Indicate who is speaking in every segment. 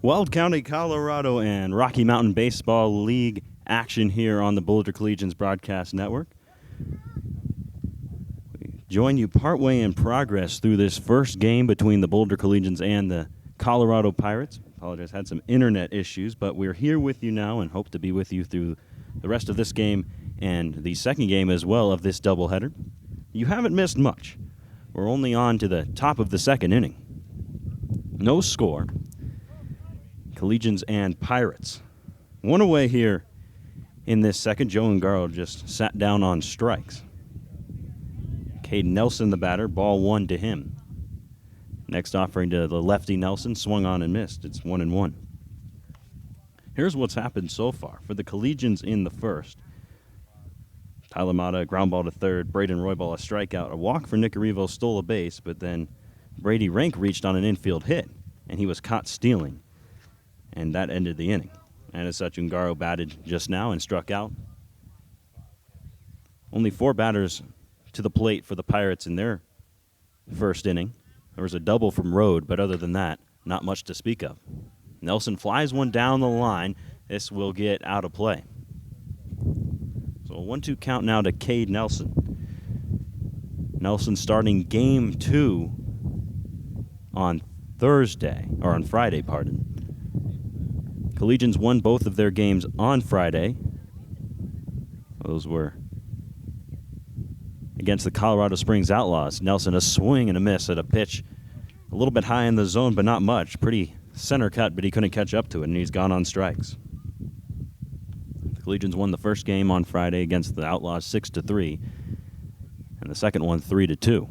Speaker 1: Weld County, Colorado, and Rocky Mountain Baseball League action here on the Boulder Collegians Broadcast Network. We join you partway in progress through this first game between the Boulder Collegians and the Colorado Pirates. Apologize, had some internet issues, but we're here with you now and hope to be with you through the rest of this game and the second game as well of this doubleheader. You haven't missed much. We're only on to the top of the second inning. No score. Collegians and Pirates. One away here in this second. Joe Ungaro just sat down on strikes. Caden Nelson, the batter, ball one to him. Next offering to the lefty Nelson, swung on and missed. It's 1-1. Here's what's happened so far. For the Collegians in the first, Tyler Mata, a ground ball to third, Braden Roybal, a strikeout. A walk for Nicarivo, stole a base, but then Brady Rank reached on an infield hit, and he was caught stealing. And that ended the inning. And as such, Ungaro batted just now and struck out. Only 4 batters to the plate for the Pirates in their first inning. There was a double from Rode, but other than that, not much to speak of. Nelson flies one down the line. This will get out of play. So a 1-2 count now to Cade Nelson. Nelson starting game 2 on Friday, pardon. Collegians won both of their games on Friday. Those were against the Colorado Springs Outlaws. Nelson, a swing and a miss at a pitch a little bit high in the zone, but not much. Pretty center cut, but he couldn't catch up to it, and he's gone on strikes. The Collegians won the first game on Friday against the Outlaws 6-3, and the second one 3-2.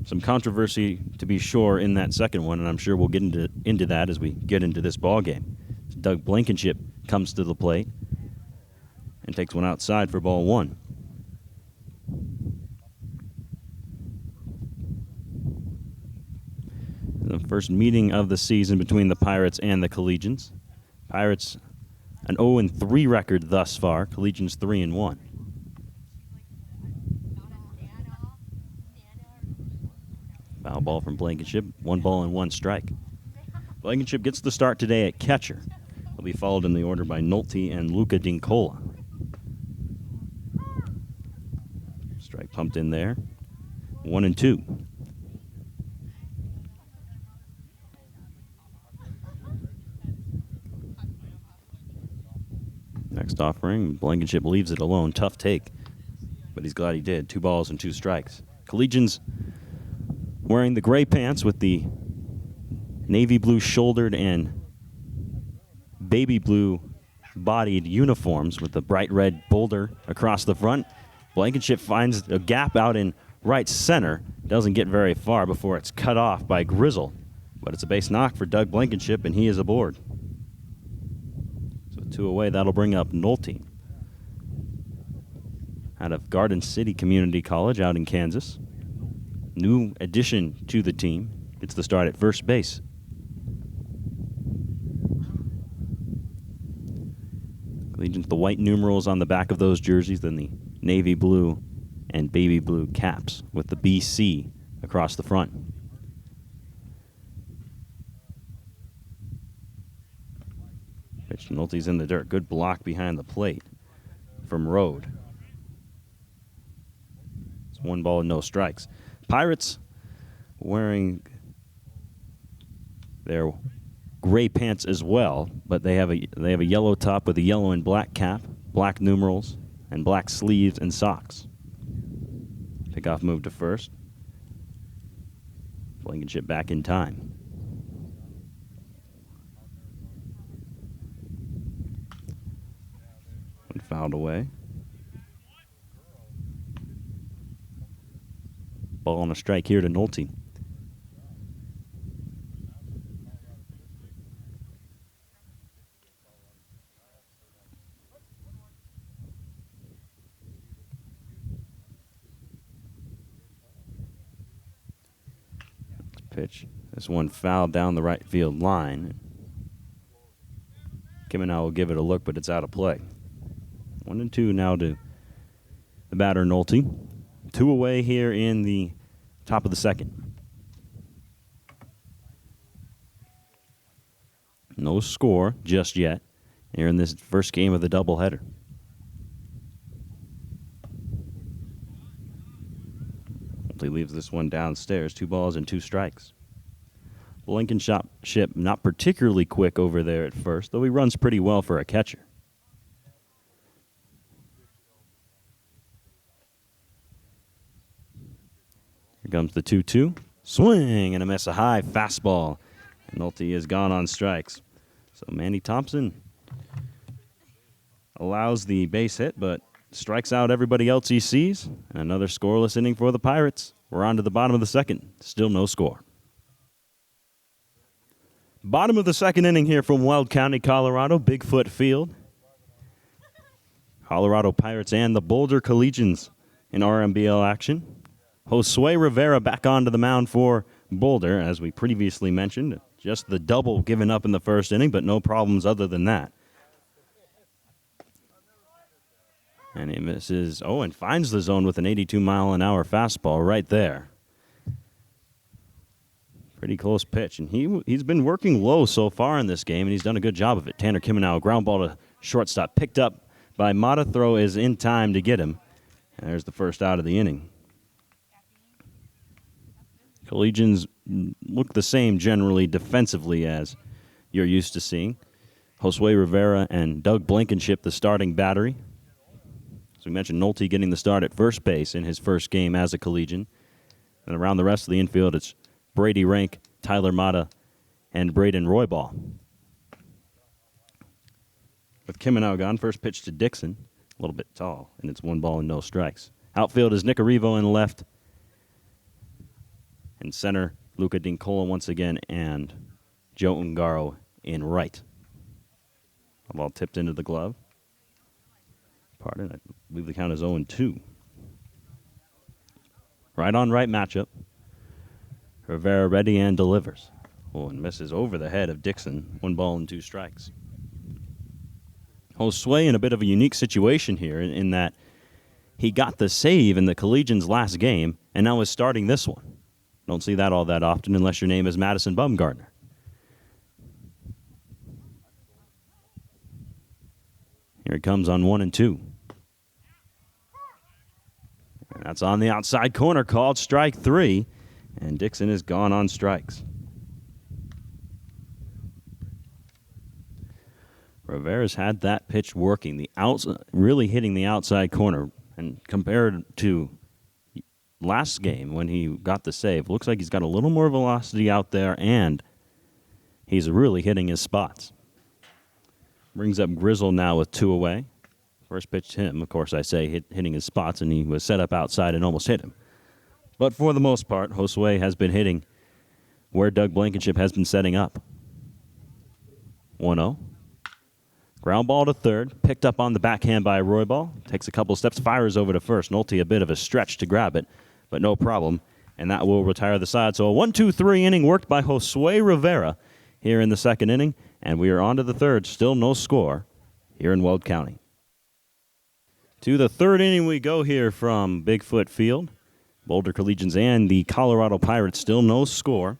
Speaker 1: Some controversy, to be sure, in that second one, and I'm sure we'll get into that as we get into this ball game. Doug Blankenship comes to the plate and takes one outside for ball one. The first meeting of the season between the Pirates and the Collegians. Pirates an 0-3 record thus far. Collegians 3-1. Foul ball from Blankenship. 1 ball and 1 strike. Blankenship gets the start today at catcher. He'll be followed in the order by Nolte and Luca Dincola. Strike pumped in there. 1-2. Next offering, Blankenship leaves it alone. Tough take, but he's glad he did. 2 balls and 2 strikes. Collegians wearing the gray pants with the navy blue shouldered and baby blue bodied uniforms with the bright red Boulder across the front. Blankenship finds a gap out in right center. Doesn't get very far before it's cut off by Grizzle. But it's a base knock for Doug Blankenship, and he is aboard. So 2 away, that'll bring up Nolte out of Garden City Community College out in Kansas. New addition to the team. Gets the start at first base. Collegians, the white numerals on the back of those jerseys, then the navy blue and baby blue caps with the BC across the front. Pitch to Nolte's in the dirt. Good block behind the plate from Rode. It's 1 ball and no strikes. Pirates wearing their gray pants as well, but they have a yellow top with a yellow and black cap, black numerals, and black sleeves and socks. Pickoff move to first. Blankenship back in time. One fouled away. Ball on a strike here to Nolte. Pitch. This one fouled down the right field line. Kimenow will give it a look, but it's out of play. 1-2 now to the batter, Nolte. 2 away here in the top of the second. No score just yet here in this first game of the doubleheader. He leaves this one downstairs. 2 balls and 2 strikes. Blankenship not particularly quick over there at first, though he runs pretty well for a catcher. Here comes the 2-2. Swing and a miss, a high fastball. And Nolte is gone on strikes. So Manny Thompson allows the base hit, but strikes out everybody else he sees. And another scoreless inning for the Pirates. We're on to the bottom of the second. Still no score. Bottom of the second inning here from Weld County, Colorado. Bigfoot Field. Colorado Pirates and the Boulder Collegians in RMBL action. Josue Rivera back onto the mound for Boulder, as we previously mentioned. Just the double given up in the first inning, but no problems other than that. And he misses, and finds the zone with an 82-mile-an-hour fastball right there. Pretty close pitch. And he's been working low so far in this game, and he's done a good job of it. Tanner Kimenow, ground ball to shortstop. Picked up by Mata. Throw is in time to get him. And there's the first out of the inning. Collegians look the same generally defensively as you're used to seeing. Josue Rivera and Doug Blankenship, the starting battery. As we mentioned, Nolte getting the start at first base in his first game as a Collegian. And around the rest of the infield, it's Brady Rank, Tyler Mata, and Braden Roybal. With Kimenow gone, first pitch to Dixon. A little bit tall, and it's 1 ball and no strikes. Outfield is Nick Arrivo in left. In center, Luca Dincola once again, and Joe Ungaro in right. A ball tipped into the glove. Pardon, I believe the count is 0-2. Right on right matchup. Rivera ready and delivers. And misses over the head of Dixon. 1 ball and 2 strikes. Josue in a bit of a unique situation here in that he got the save in the Collegians' last game and now is starting this one. Don't see that all that often unless your name is Madison Bumgardner. Here it comes on 1-2. And that's on the outside corner, called strike 3. And Dixon is gone on strikes. Rivera's had that pitch working, really hitting the outside corner. And compared to last game when he got the save, looks like he's got a little more velocity out there, and he's really hitting his spots. Brings up Grizzle now with 2 away. First pitch to him, of course, I say hitting his spots, and he was set up outside and almost hit him. But for the most part, Josue has been hitting where Doug Blankenship has been setting up. 1-0. Ground ball to third, picked up on the backhand by Roybal. Takes a couple steps, fires over to first. Nolte a bit of a stretch to grab it, but no problem. And that will retire the side. So a 1-2-3 inning worked by Josue Rivera here in the second inning. And we are on to the third. Still no score here in Weld County. To the third inning we go here from Bigfoot Field. Boulder Collegians and the Colorado Pirates, still no score.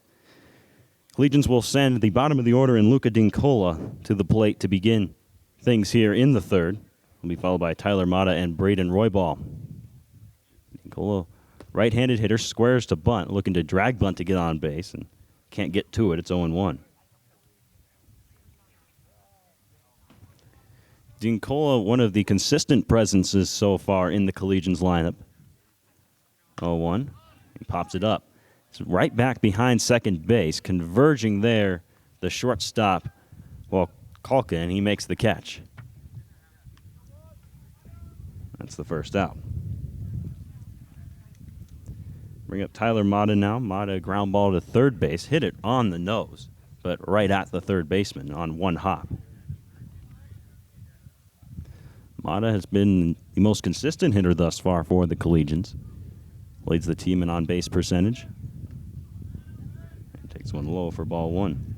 Speaker 1: Collegians will send the bottom of the order and Luca Dincola to the plate to begin things here in the third. Will be followed by Tyler Mata and Braden Roybal. Dincola, right-handed hitter, squares to bunt, looking to drag bunt to get on base, and can't get to it. It's 0-1. Dincola, one of the consistent presences so far in the Collegians lineup. 0-1. He pops it up. It's right back behind second base, converging there the shortstop, Kalka, and he makes the catch. That's the first out. Bring up Tyler Mata now. Mata ground ball to third base, hit it on the nose, but right at the third baseman on 1 hop. Mata has been the most consistent hitter thus far for the Collegians. Leads the team in on-base percentage. And takes one low for ball 1.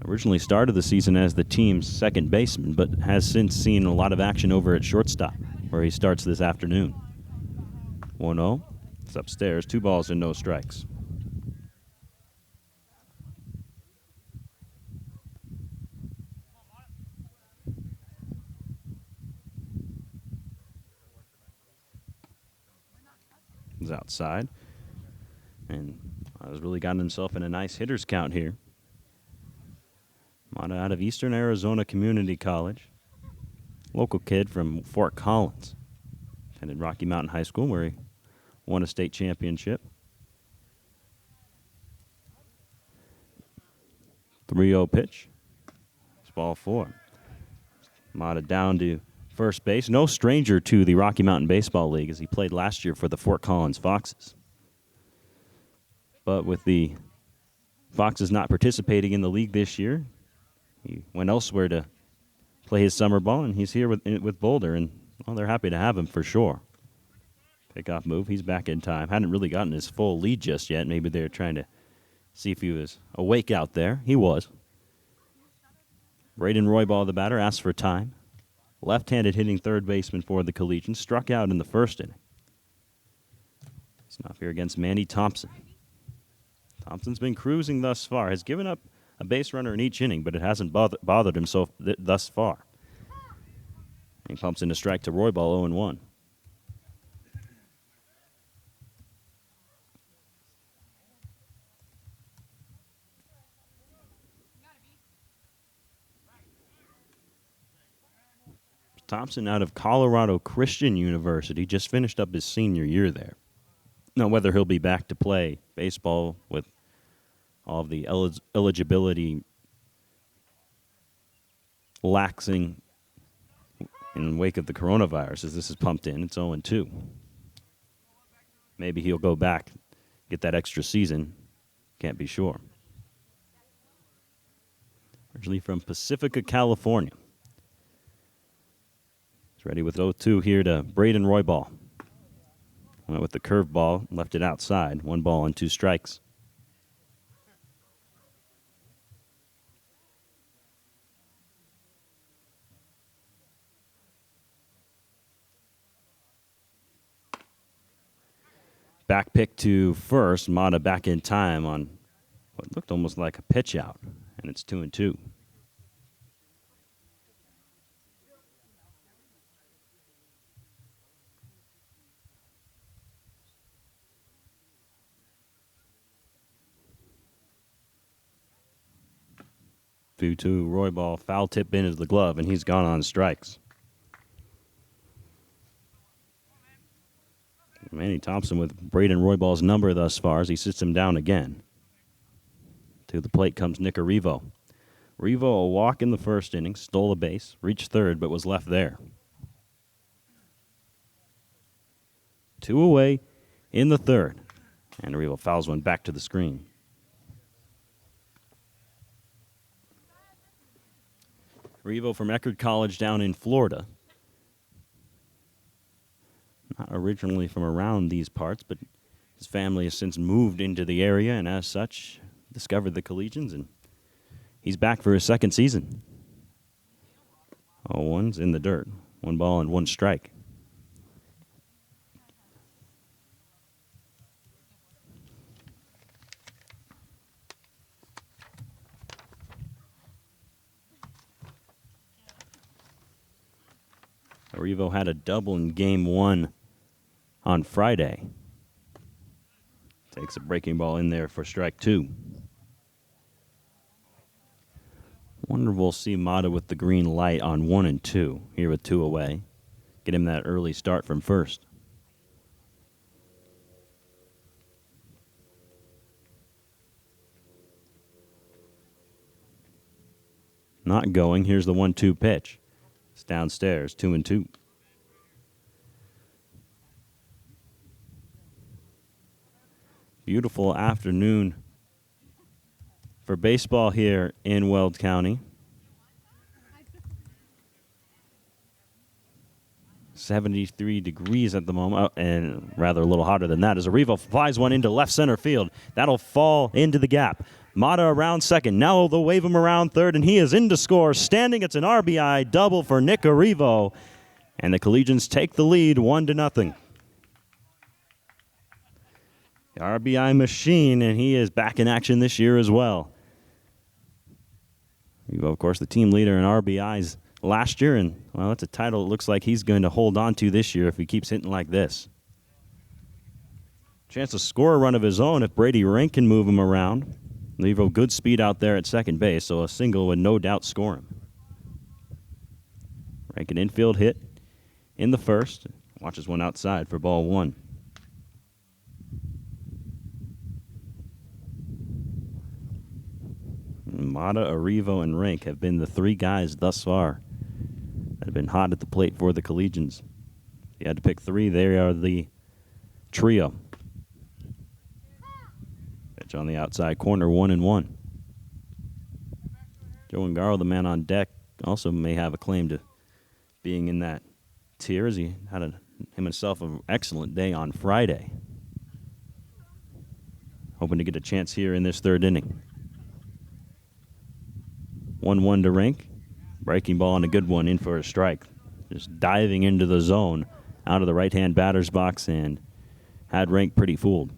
Speaker 1: Originally started the season as the team's second baseman, but has since seen a lot of action over at shortstop, where he starts this afternoon. 1-0. It's upstairs. 2 balls and no strikes. was outside. And has really gotten himself in a nice hitter's count here. Mata out of Eastern Arizona Community College. Local kid from Fort Collins. Attended Rocky Mountain High School where he won a state championship. 3-0 pitch. It's ball 4. Mata down to first base. No stranger to the Rocky Mountain Baseball League as he played last year for the Fort Collins Foxes. But with the Foxes not participating in the league this year, he went elsewhere to play his summer ball, and he's here with Boulder, and well, they're happy to have him for sure. Pickoff move. He's back in time. Hadn't really gotten his full lead just yet. Maybe they're trying to see if he was awake out there. He was. Braden Roybal, the batter, asked for time. Left-handed hitting third baseman for the Collegians. Struck out in the first inning. He's not here against Manny Thompson. Thompson's been cruising thus far. Has given up a base runner in each inning, but it hasn't bothered him thus far. He pumps in a strike to Roybal, 0-1. Thompson out of Colorado Christian University, just finished up his senior year there. Now, whether he'll be back to play baseball with all of the eligibility laxing in the wake of the coronavirus, as this is pumped in, it's 0-2. Maybe he'll go back, get that extra season. Can't be sure. Originally from Pacifica, California. He's ready with 0-2 here to Braden Roybal. Went with the curveball, left it outside. 1 ball and 2 strikes. Back pick to first. Mata back in time on what looked almost like a pitch out, and it's 2-2. To Roybal, foul tip into the glove, and he's gone on strikes. Manny Thompson with Braden Roybal's number thus far as he sits him down again. To the plate comes Nick Arrivo. Arrivo, a walk in the first inning, stole a base, reached third, but was left there. 2 away in the third, and Arrivo fouls one back to the screen. Arrivo from Eckerd College down in Florida. Not originally from around these parts, but his family has since moved into the area and as such discovered the Collegians, and he's back for his second season. 0-1's in the dirt. 1 ball and 1 strike. Arrivo had a double in game 1 on Friday. Takes a breaking ball in there for strike 2. Wonder if we'll see Mata with the green light on 1 and 2 here with 2 away. Get him that early start from first. Not going. Here's the 1-2 pitch. It's downstairs, 2-2. Beautiful afternoon for baseball here in Weld County. 73 degrees at the moment, and rather a little hotter than that as Arrivo flies one into left center field. That'll fall into the gap. Mata around second. Now they'll wave him around third, and he is in to score. Standing, it's an RBI double for Nick Arrivo. And the Collegians take the lead 1-0. The RBI machine, and he is back in action this year as well. Arrivo, of course, the team leader in RBIs last year, and, well, that's a title it looks like he's going to hold on to this year if he keeps hitting like this. Chance to score a run of his own if Brady Rink can move him around. Leave a good speed out there at second base, so a single would no doubt score him. Rank an infield hit in the first. Watches one outside for ball one. Mata, Arrivo, and Rank have been the three guys thus far that have been hot at the plate for the Collegians. If you had to pick three, they are the trio. Pitch on the outside corner, 1-1. Joe Ungaro, the man on deck, also may have a claim to being in that tier as he had himself an excellent day on Friday. Hoping to get a chance here in this third inning. 1-1 to Rink. Breaking ball and a good one in for a strike. Just diving into the zone out of the right-hand batter's box and had Rink pretty fooled.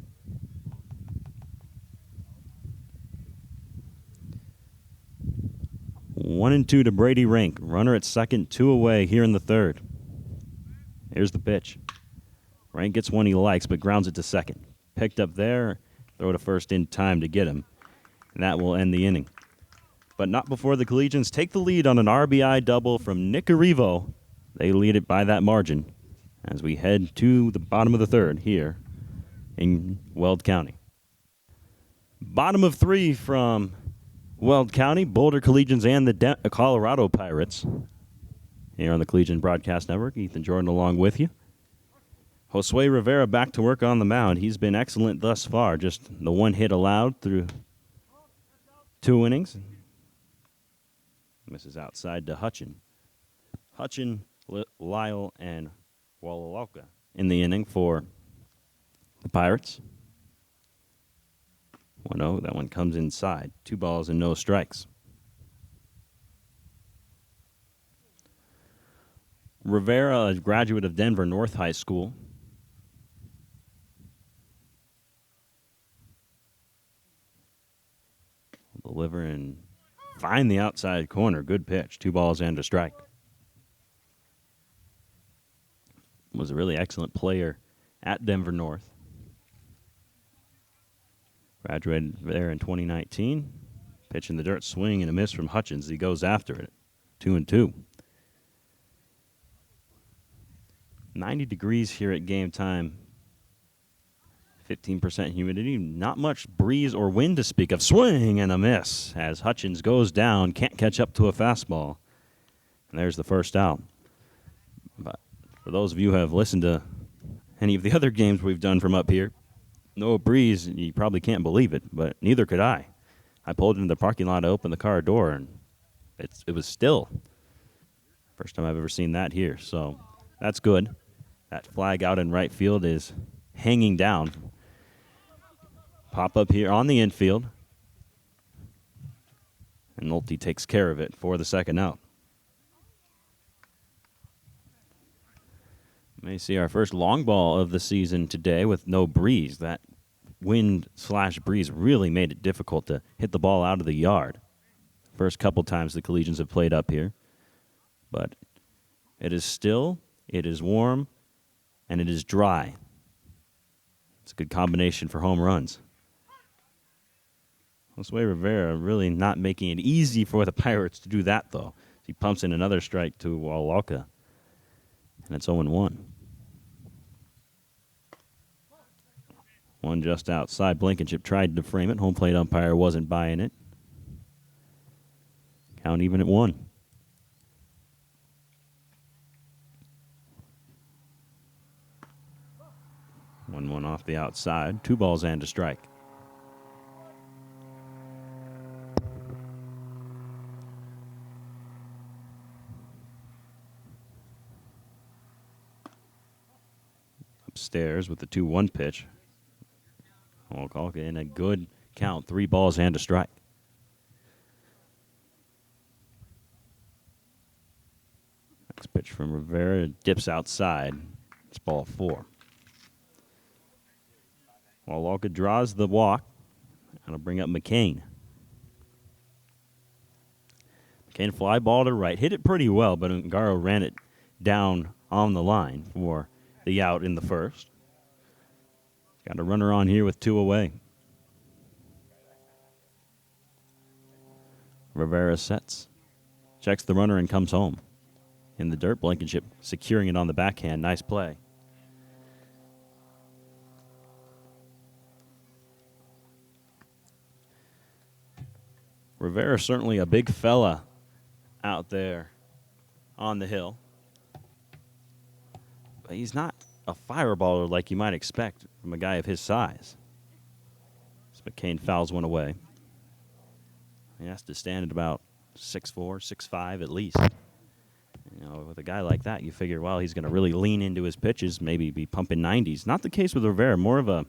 Speaker 1: One and two to Brady Rink. Runner at second, 2 away here in the third. Here's the pitch. Rink gets one he likes, but grounds it to second. Picked up there, throw to first in time to get him. And that will end the inning. But not before the Collegians take the lead on an RBI double from Nick Arrivo. They lead it by that margin as we head to the bottom of the third here in Weld County. Bottom of three from Weld County, Boulder Collegians and the Colorado Pirates. Here on the Collegian Broadcast Network, Ethan Jordan along with you. Josue Rivera back to work on the mound. He's been excellent thus far, just the one hit allowed through 2 innings. Misses outside to Hutchin. Lyle, and Wallalauka in the inning for the Pirates. 1-0, that one comes inside. 2 balls and no strikes. Rivera, a graduate of Denver North High School. Deliver and find the outside corner. Good pitch. 2 balls and a strike. Was a really excellent player at Denver North. Graduated there in 2019. Pitch in the dirt, swing and a miss from Hutchins. He goes after it. 2-2. 90 degrees here at game time. 15% humidity. Not much breeze or wind to speak of. Swing and a miss as Hutchins goes down. Can't catch up to a fastball. And there's the first out. But for those of you who have listened to any of the other games we've done from up here, no breeze, you probably can't believe it, but neither could I. I pulled into the parking lot to open the car door, and it was still. First time I've ever seen that here, so that's good. That flag out in right field is hanging down. Pop up here on the infield. And Nolte takes care of it for the second out. May see our first long ball of the season today with no breeze. That wind/breeze really made it difficult to hit the ball out of the yard. First couple times the Collegians have played up here. But it is still, it is warm, and it is dry. It's a good combination for home runs. Josue Rivera really not making it easy for the Pirates to do that, though. He pumps in another strike to Wallalauka, and it's 0-1. One just outside. Blankenship tried to frame it. Home plate umpire wasn't buying it. Count even at 1. 1-1 off the outside. 2 balls and a strike. Upstairs with the 2-1 pitch. Wallalauka in a good count. 3 balls and a strike. Next pitch from Rivera dips outside. It's ball 4. Wallalauka draws the walk. That'll bring up McCain. McCain fly ball to right. Hit it pretty well, but Ungaro ran it down on the line for the out in the first. Got a runner on here with 2 away. Rivera sets, checks the runner, and comes home. In the dirt, Blankenship securing it on the backhand. Nice play. Rivera certainly a big fella out there on the hill. But he's not a fireballer like you might expect from a guy of his size. So McCain fouls one away. He has to stand at about 6'4", 6'5" at least. You know, with a guy like that, you figure, well, he's going to really lean into his pitches, maybe be pumping 90s. Not the case with Rivera, more of a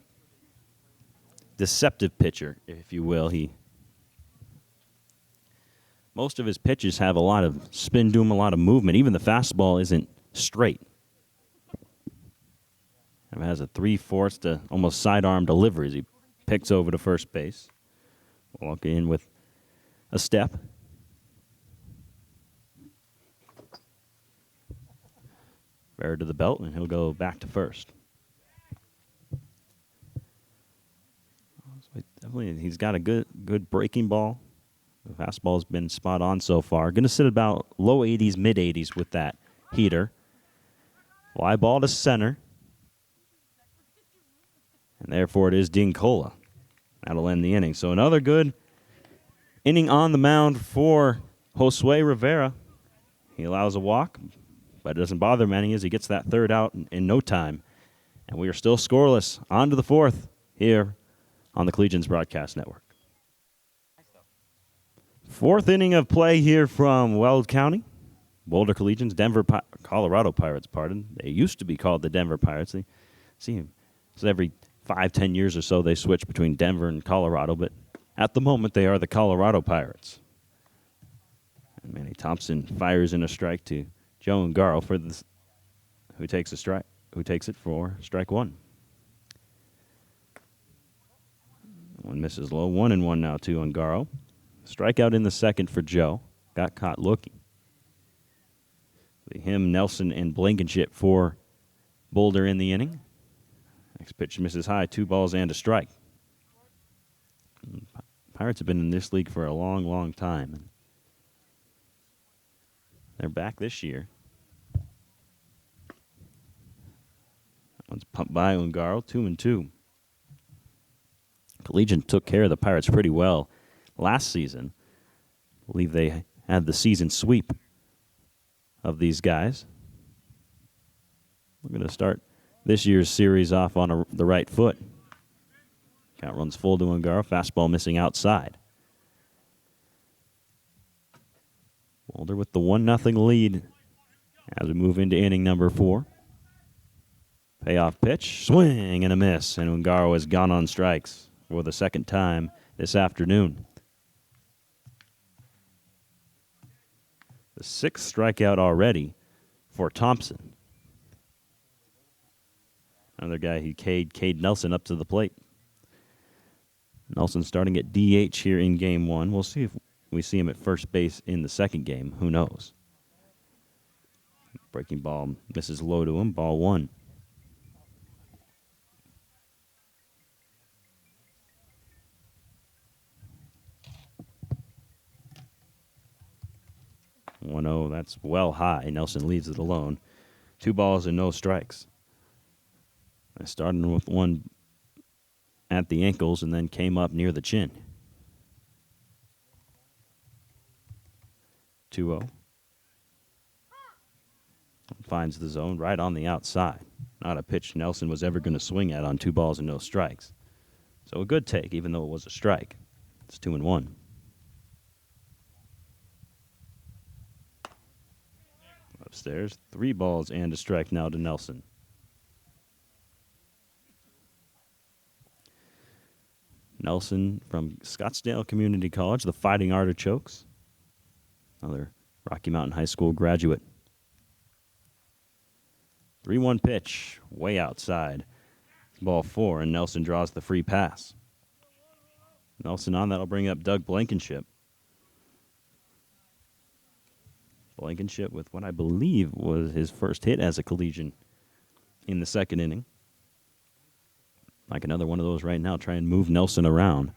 Speaker 1: deceptive pitcher, if you will. Most of his pitches have a lot of spin to him, a lot of movement. Even the fastball isn't straight. It has a 3/4 to almost sidearm delivery as he picks over to first base. Walk in with a step. Fair to the belt, and he'll go back to first. Definitely, he's got a good breaking ball. The fastball's been spot on so far. Going to sit about low 80s, mid 80s with that heater. Fly ball to center. And therefore it is Dincola. That'll end the inning. So another good inning on the mound for Josue Rivera. He allows a walk, but it doesn't bother him any as he gets that third out in no time. And we are still scoreless. On to the fourth here on the Collegians Broadcast Network. Fourth inning of play here from Weld County. Boulder Collegians, Colorado Pirates, pardon. They used to be called the Denver Pirates. They see them. So every 5-10 years or so they switch between Denver and Colorado, but at the moment they are the Colorado Pirates. And Manny Thompson fires in a strike to Joe Ungaro for this, who takes it for strike one. One misses low, 1-1 now to Ungaro. Strikeout in the second for Joe. Got caught looking. Him, Nelson, and Blankenship for Boulder in the inning. Next pitch misses high, 2 balls and a strike. Pirates have been in this league for a long, long time. They're back this year. That one's pumped by Ungaro, 2-2. Collegiate took care of the Pirates pretty well last season. I believe they had the season sweep of these guys. We're going to start this year's series off on the right foot. Count runs full to Ungaro. Fastball missing outside. Boulder with the 1-0 lead as we move into inning number 4. Payoff pitch, swing and a miss, and Ungaro has gone on strikes for the second time this afternoon. The 6th strikeout already for Thompson. Another guy who Cade Nelson up to the plate. Nelson starting at DH here in game 1. We'll see if we see him at first base in the second game. Who knows? Breaking ball misses low to him. Ball 1. That's well high. Nelson leaves it alone. 2 balls and no strikes. Starting with one at the ankles and then came up near the chin. 2-0. Finds the zone right on the outside. Not a pitch Nelson was ever going to swing at on 2 balls and no strikes. So a good take, even though it was a strike. It's 2-1. Upstairs, 3 balls and a strike now to Nelson. Nelson from Scottsdale Community College, the Fighting Artichokes. Another Rocky Mountain High School graduate. 3-1 pitch, way outside. Ball 4, and Nelson draws the free pass. Nelson on, that'll bring up Doug Blankenship. Blankenship with what I believe was his first hit as a Collegian in the second inning. Like another one of those right now. Try and move Nelson around.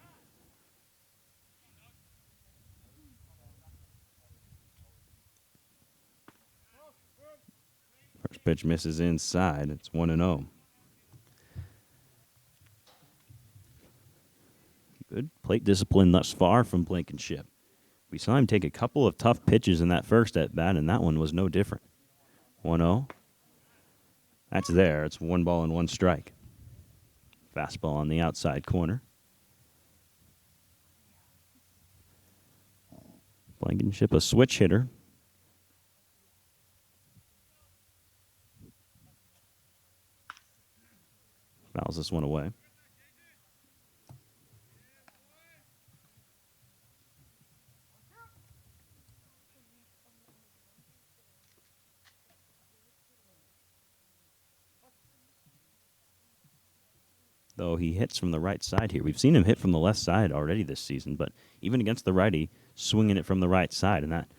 Speaker 1: First pitch misses inside. It's 1-0. Good plate discipline thus far from Blankenship. We saw him take a couple of tough pitches in that first at-bat, and that one was no different. 1-0. That's there. It's 1 ball and 1 strike. Fastball on the outside corner. Blankenship, a switch hitter. Fouls this one away. Though he hits from the right side here. We've seen him hit from the left side already this season, but even against the righty, swinging it from the right side, and that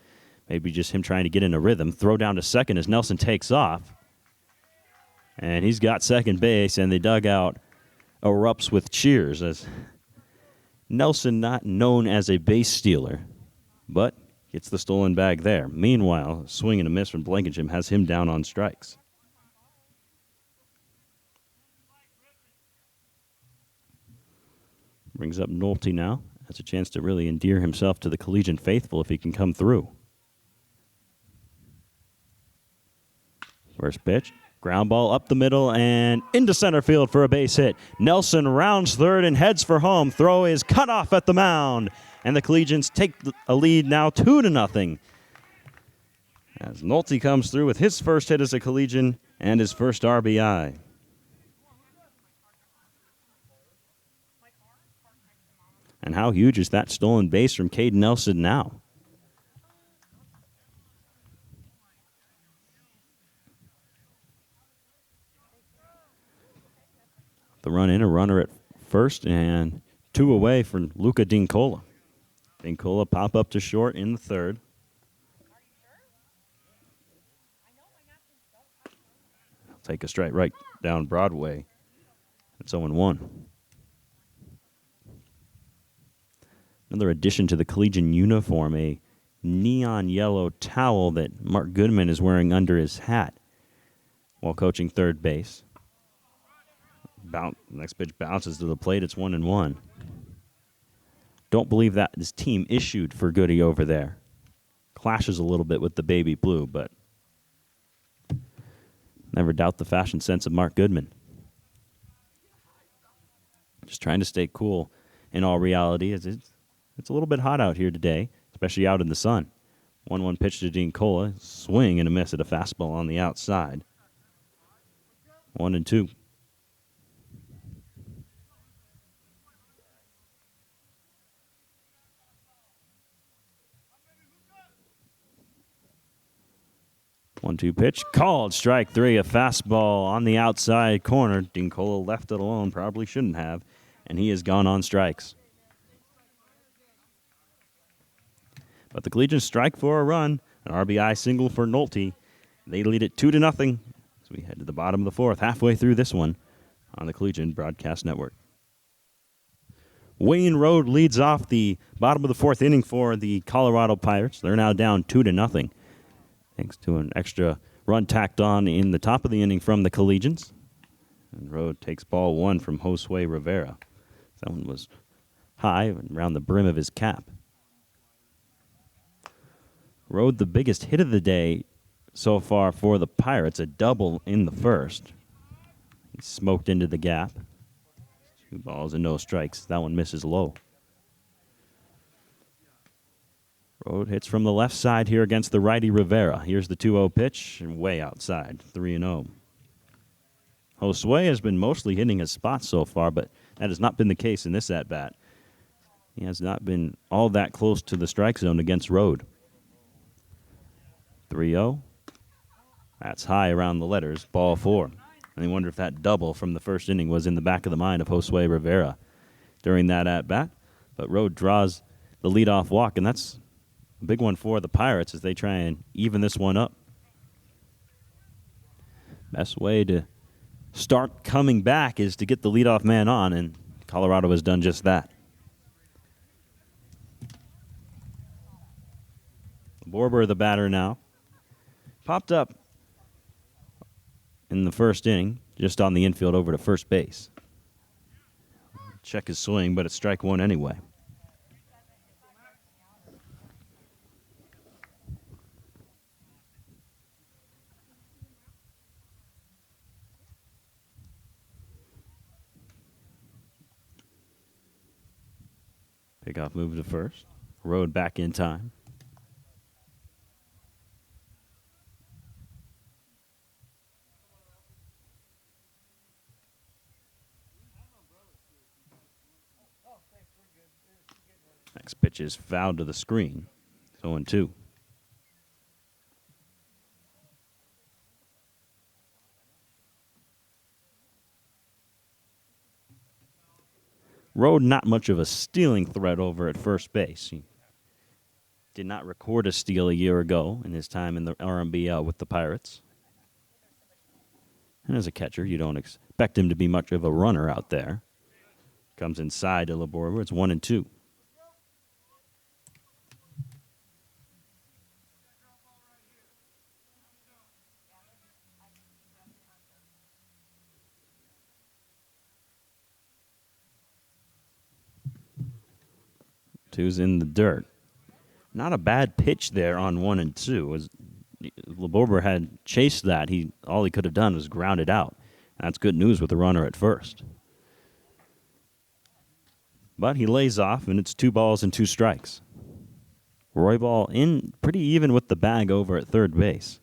Speaker 1: may be just him trying to get in a rhythm. Throw down to second as Nelson takes off. And he's got second base, and the dugout erupts with cheers as Nelson, not known as a base stealer, but gets the stolen bag there. Meanwhile, a swing and a miss from Blankenship has him down on strikes. Brings up Nolte now. Has a chance to really endear himself to the Collegiate faithful if he can come through. First pitch. Ground ball up the middle and into center field for a base hit. Nelson rounds third and heads for home. Throw is cut off at the mound. And the Collegians take a lead now 2-0. As Nolte comes through with his first hit as a Collegian and his first RBI. And how huge is that stolen base from Caden Nelson now? The run in, a runner at first, and 2 away for Luca Dincola. Dincola pop up to short in the third. Take a strike right down Broadway. It's 0-1. Another addition to the Collegiate uniform, a neon yellow towel that Mark Goodman is wearing under his hat while coaching third base. Next pitch bounces to the plate. It's 1-1. Don't believe that this team issued for Goody over there. Clashes a little bit with the baby blue, but never doubt the fashion sense of Mark Goodman. Just trying to stay cool in all reality. It's a little bit hot out here today, especially out in the sun. 1-1 pitch to Dean Cola. Swing and a miss at a fastball on the outside. 1-2. One-two pitch. Called. Strike 3. A fastball on the outside corner. Dean Cola left it alone. Probably shouldn't have. And he has gone on strikes. But the Collegians strike for a run. An RBI single for Nolte. They lead it 2-0 as we head to the bottom of the fourth, halfway through this one on the Collegiate Broadcast Network. Wayne Road leads off the bottom of the fourth inning for the Colorado Pirates. They're now down 2-0, thanks to an extra run tacked on in the top of the inning from the Collegians. And Road takes ball 1 from Josue Rivera. That one was high around the brim of his cap. Road, the biggest hit of the day so far for the Pirates, a double in the first. He smoked into the gap. 2 balls and no strikes. That one misses low. Road hits from the left side here against the righty Rivera. Here's the 2-0 pitch, and way outside, 3-0. Josue has been mostly hitting his spots so far, but that has not been the case in this at-bat. He has not been all that close to the strike zone against Road. 3-0. That's high around the letters, ball 4. And you wonder if that double from the first inning was in the back of the mind of Josue Rivera during that at-bat. But Road draws the leadoff walk, and that's a big one for the Pirates as they try and even this one up. Best way to start coming back is to get the leadoff man on, and Colorado has done just that. Borber, the batter now, popped up in the first inning, just on the infield over to first base. Check his swing, but it's strike one anyway. Pickoff move to first. Rode back in time. Next pitch is fouled to the screen. 0-2. Rode not much of a stealing threat over at first base. He did not record a steal a year ago in his time in the RMBL with the Pirates. And as a catcher, you don't expect him to be much of a runner out there. Comes inside to Laborba. It's 1-2. Two's in the dirt. Not a bad pitch there on 1-2. As Laborba had chased that, all he could have done was ground it out. That's good news with the runner at first. But he lays off, and it's 2 balls and 2 strikes. Roybal in pretty even with the bag over at third base.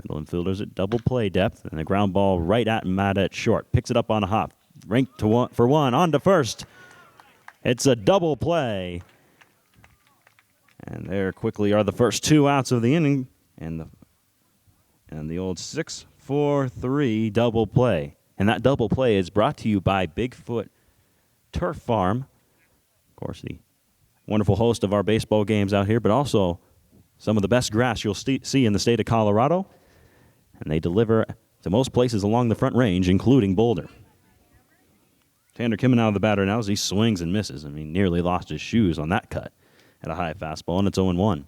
Speaker 1: Middle infielders at double play depth, and a ground ball right at Mata at short. Picks it up on a hop. Ranked for one, on to first. It's a double play. And there quickly are the first 2 outs of the inning. And the old 6-4-3 double play. And that double play is brought to you by Bigfoot Turf Farm. Of course, the wonderful host of our baseball games out here, but also some of the best grass you'll see in the state of Colorado. And they deliver to most places along the Front Range, including Boulder. Tanner Kimenow, the batter now, as he swings and misses. I mean, nearly lost his shoes on that cut at a high fastball, and it's 0-1.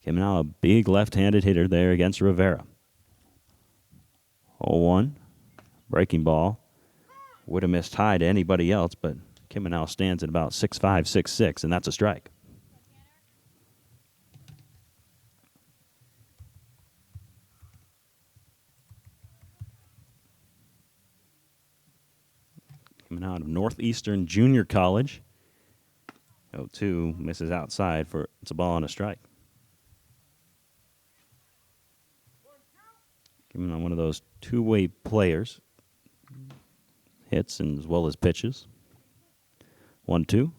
Speaker 1: Kimenow, a big left-handed hitter there against Rivera. 0-1. Breaking ball. Would have missed high to anybody else, but Kimenow stands at about 6'5", 6'6", and that's a strike. Coming out of Northeastern Junior College. 0-2, misses outside for it's a ball and a strike. Giving on one of those two-way players. Hits and as well as pitches. 1-2.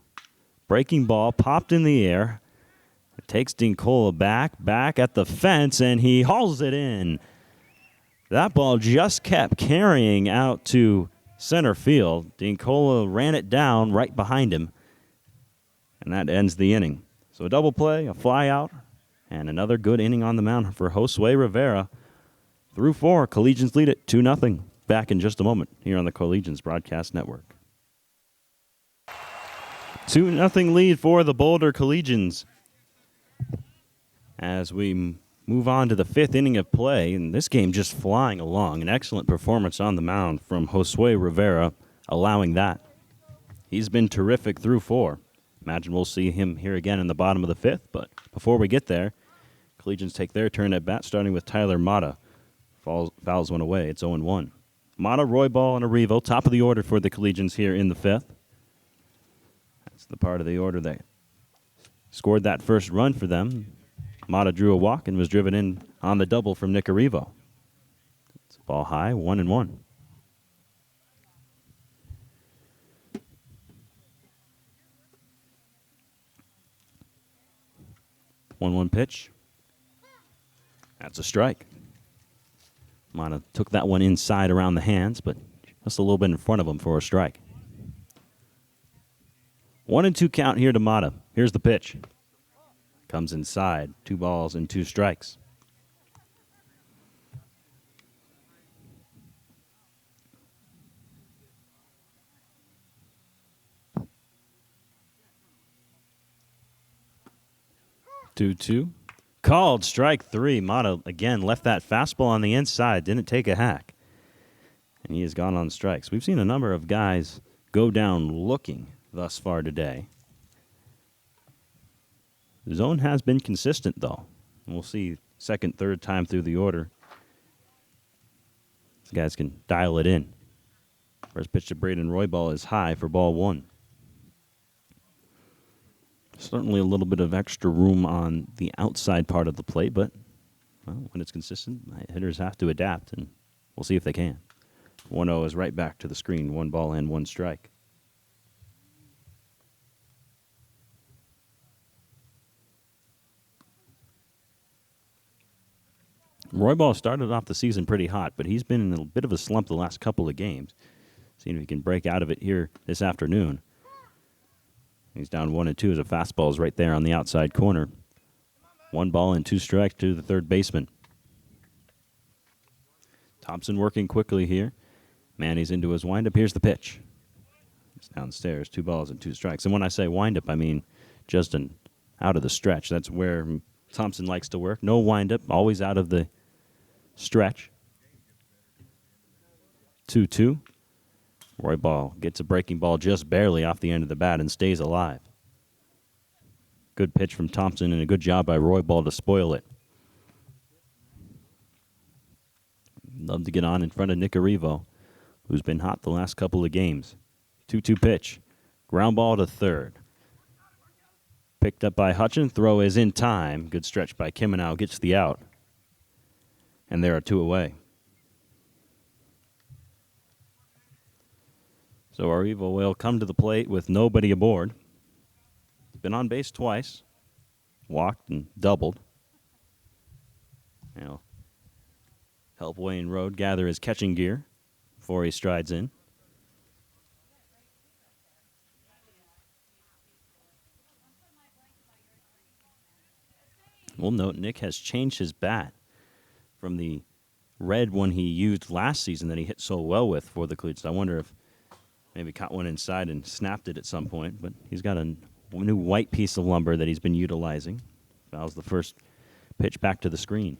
Speaker 1: Breaking ball, popped in the air. It takes Dincola back at the fence, and he hauls it in. That ball just kept carrying out to center field. Dincola ran it down right behind him, and that ends the inning. So a double play, a fly out, and another good inning on the mound for Josue Rivera. Through 4, Collegians lead it 2-0. Back in just a moment here on the Collegians Broadcast Network. 2-0 lead for the Boulder Collegians. As we move on to the 5th inning of play, and this game just flying along. An excellent performance on the mound from Josue Rivera, allowing that. He's been terrific through 4. Imagine we'll see him here again in the bottom of the 5th, but before we get there, Collegians take their turn at bat, starting with Tyler Mata. Fouls one away. It's 0-1. Mata, Roybal, and Arrivo, top of the order for the Collegians here in the 5th. That's the part of the order that scored that first run for them. Mata drew a walk and was driven in on the double from Nick Arrivo. It's a ball high, 1-1. One pitch. That's a strike. Mata took that one inside around the hands, but just a little bit in front of him for a strike. 1-2 count here to Mata. Here's the pitch. Comes inside. 2 balls and 2 strikes. 2-2. Called strike 3. Mata, again, left that fastball on the inside. Didn't take a hack. And he has gone on strikes. We've seen a number of guys go down looking thus far today. The zone has been consistent, though. We'll see second, third time through the order. These guys can dial it in. First pitch to Braden Roybal is high for ball 1. Certainly a little bit of extra room on the outside part of the plate, but well, when it's consistent, hitters have to adapt, and we'll see if they can. 1-0 is right back to the screen. 1 ball and 1 strike. Roybal started off the season pretty hot, but he's been in a bit of a slump the last couple of games. Seeing if he can break out of it here this afternoon. He's down 1-2 as a fastball is right there on the outside corner. 1 ball and 2 strikes to the third baseman. Thompson working quickly here. Manny's into his windup. Here's the pitch. It's downstairs. 2 balls and 2 strikes. And when I say windup, I mean just out of the stretch. That's where Thompson likes to work. No windup, always out of the stretch. 2-2. Roybal gets a breaking ball just barely off the end of the bat and stays alive. Good pitch from Thompson and a good job by Roybal to spoil it. Love to get on in front of Nick Arrivo, who's been hot the last couple of games. 2-2 pitch. Ground ball to third. Picked up by Hutchin. Throw is in time. Good stretch by Kimenow. Gets the out. And there are 2 away. So Arrivo will come to the plate with nobody aboard. Been on base twice. Walked and doubled. Now, help Wayne Road gather his catching gear before he strides in. We'll note Nick has changed his bat from the red one he used last season that he hit so well with for the Collegians. I wonder if maybe caught one inside and snapped it at some point, but he's got a new white piece of lumber that he's been utilizing. Fouls the first pitch back to the screen.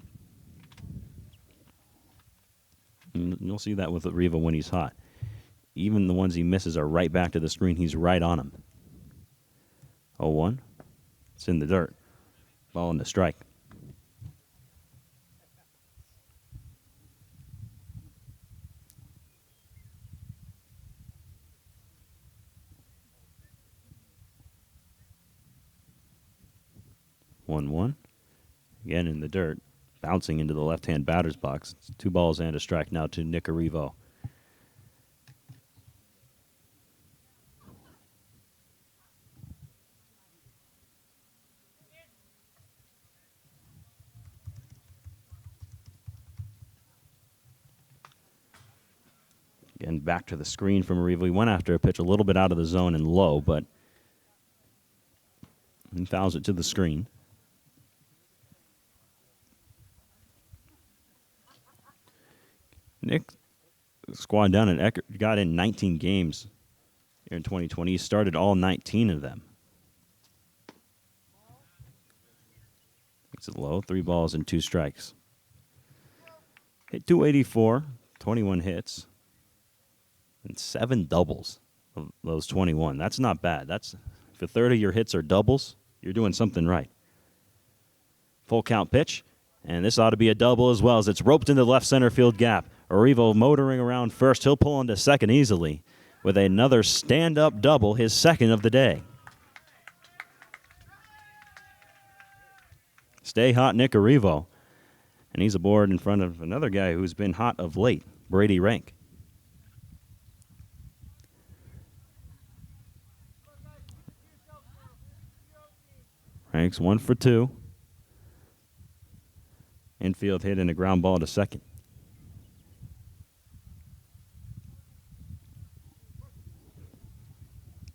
Speaker 1: And you'll see that with Arrivo when he's hot. Even the ones he misses are right back to the screen. He's right on them. 0-1. It's in the dirt. Ball in the strike. One. Again in the dirt. Bouncing into the left-hand batter's box. It's 2 balls and a strike now to Nick Arrivo. Again, back to the screen from Arrivo. He went after a pitch a little bit out of the zone and low, but he fouls it to the screen. Nick squad down, and Eckert got in 19 games here in 2020. He started all 19 of them. Makes it low. 3 balls and 2 strikes. Hit 284, 21 hits, and 7 doubles of those 21. That's not bad. That's if a third of your hits are doubles, you're doing something right. Full count pitch, and this ought to be a double as well as it's roped into the left center field gap. Arrivo motoring around first. He'll pull into second easily with another stand-up double, his second of the day. Stay hot, Nick Arrivo. And he's aboard in front of another guy who's been hot of late, Brady Rank. Rank's 1 for 2. Infield hit and a ground ball to second.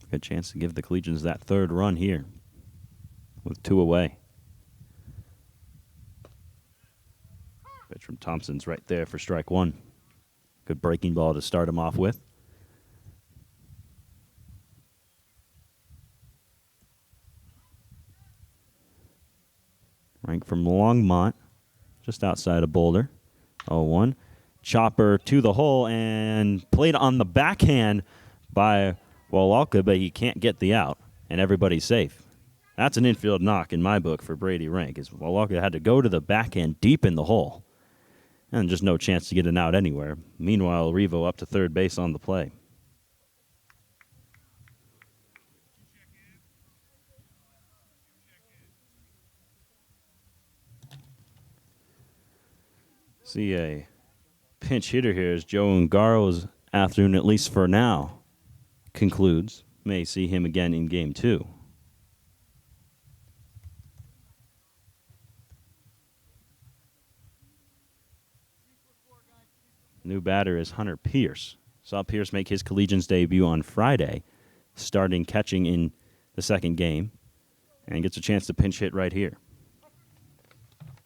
Speaker 1: Good chance to give the Collegians that third run here with 2 away. Pitch from Thompson's right there for strike 1. Good breaking ball to start him off with. Rank from Longmont, just outside of Boulder. 0-1. Chopper to the hole and played on the backhand by Wallalka, but he can't get the out, and everybody's safe. That's an infield knock in my book for Brady Rank, as Wallalka had to go to the backhand deep in the hole, and just no chance to get an out anywhere. Meanwhile, Revo up to third base on the play. See a pinch hitter here as Joe Ungaro's afternoon, at least for now, concludes. May see him again in game 2. New batter is Hunter Pierce. Saw Pierce make his Collegians debut on Friday, starting catching in the second game, and gets a chance to pinch hit right here.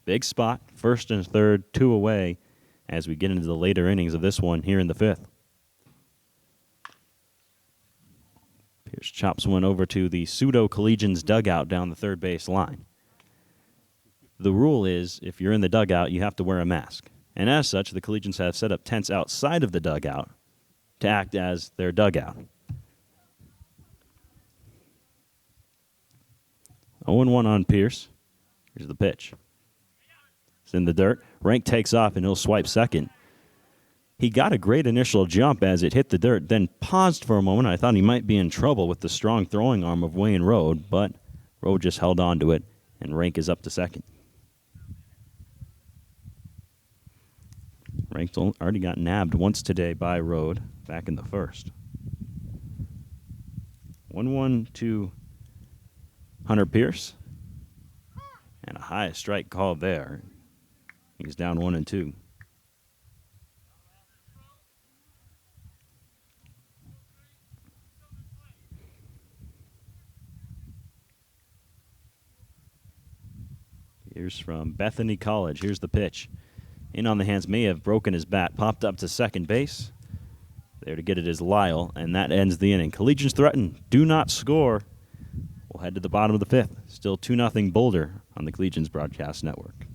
Speaker 1: Big spot, first and third, 2 away, as we get into the later innings of this one here in the 5th. Pierce chops one over to the pseudo-Collegians dugout down the third base line. The rule is, if you're in the dugout, you have to wear a mask. And as such, the Collegians have set up tents outside of the dugout to act as their dugout. 0-1 on Pierce. Here's the pitch. It's in the dirt. Rank takes off, and he'll swipe second. He got a great initial jump as it hit the dirt, then paused for a moment. I thought he might be in trouble with the strong throwing arm of Wayne Rode, but Rode just held on to it, and Rank is up to second. Rank's already got nabbed once today by Rode back in the first. 1-1 to Hunter Pierce. And a high strike called there. He's down 1-2. Here's from Bethany College. Here's the pitch. In on the hands, may have broken his bat. Popped up to second base. There to get it is Lyle, and that ends the inning. Collegians threaten. Do not score. We'll head to the bottom of the 5th. Still 2-0 Boulder on the Collegians Broadcast Network.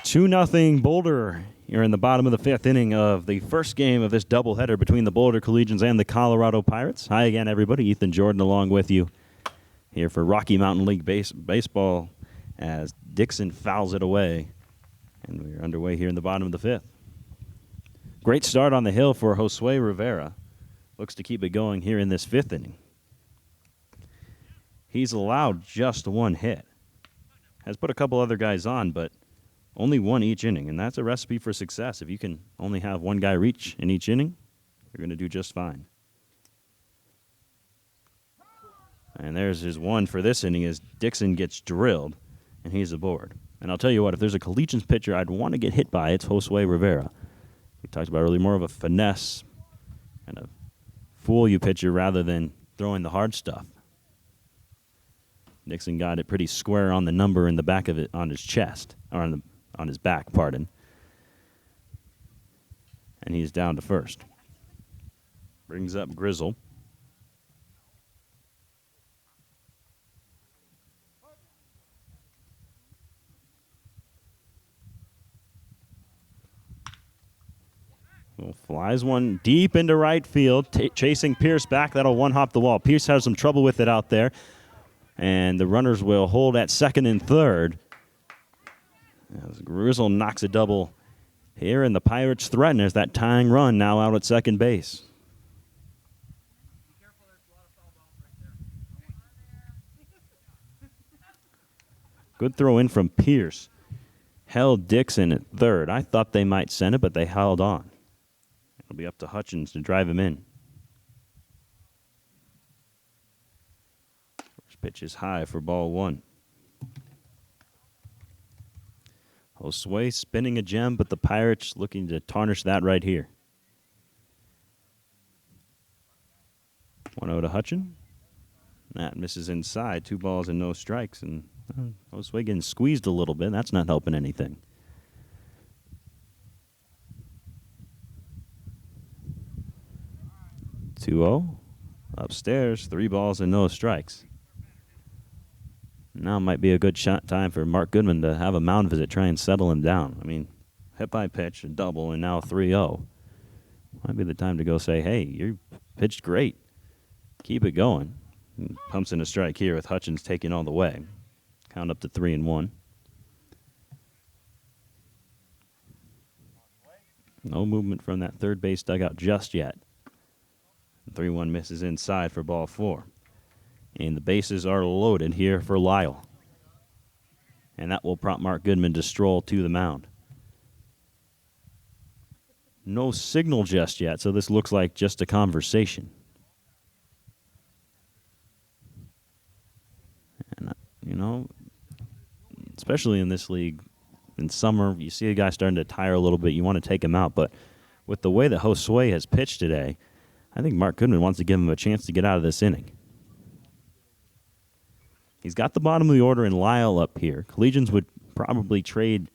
Speaker 1: 2-0 Boulder. You're in the bottom of the 5th inning of the first game of this doubleheader between the Boulder Collegians and the Colorado Pirates. Hi again, everybody. Ethan Jordan along with you here for Rocky Mountain League baseball as Dixon fouls it away. And we're underway here in the bottom of the 5th. Great start on the hill for Josue Rivera. Looks to keep it going here in this 5th inning. He's allowed just 1 hit. Has put a couple other guys on, but only 1 each inning, and that's a recipe for success. If you can only have 1 guy reach in each inning, you're going to do just fine. And there's his 1 for this inning as Dixon gets drilled, and he's aboard. And I'll tell you what, if there's a Collegians pitcher I'd want to get hit by, it's Josue Rivera. We talked about earlier, more of a finesse kind of fool you pitcher rather than throwing the hard stuff. Dixon got it pretty square on the number in the back of it, on his chest, or on his back, pardon. And he's down to first. Brings up Grizzle. Well, flies one deep into right field, chasing Pierce back. That'll one-hop the wall. Pierce has some trouble with it out there. And the runners will hold at second and third. As Grizzle knocks a double here, and the Pirates threaten as that tying run now out at second base. Good throw in from Pierce. Held Dixon at third. I thought they might send it, but they held on. It'll be up to Hutchins to drive him in. First pitch is high for ball 1. Josue spinning a gem, but the Pirates looking to tarnish that right here. 1-0 to Hutchin. That misses inside. 2 balls and no strikes. And Josue getting squeezed a little bit. That's not helping anything. Upstairs, 3 balls and no strikes. Now might be a good time for Mark Goodman to have a mound visit, try and settle him down. I mean, hit by pitch, a double, and now 3-0. Might be the time to go say, hey, you pitched great. Keep it going. And pumps in a strike here with Hutchins taking all the way. Count up to 3-1. No movement from that third base dugout just yet. 3-1 misses inside for ball 4. And the bases are loaded here for Lyle. And that will prompt Mark Goodman to stroll to the mound. No signal just yet, so this looks like just a conversation. And, especially in this league, in summer, you see a guy starting to tire a little bit. You want to take him out, but with the way that Josue has pitched today, I think Mark Goodman wants to give him a chance to get out of this inning. He's got the bottom of the order and Lyle up here. Collegians would probably trade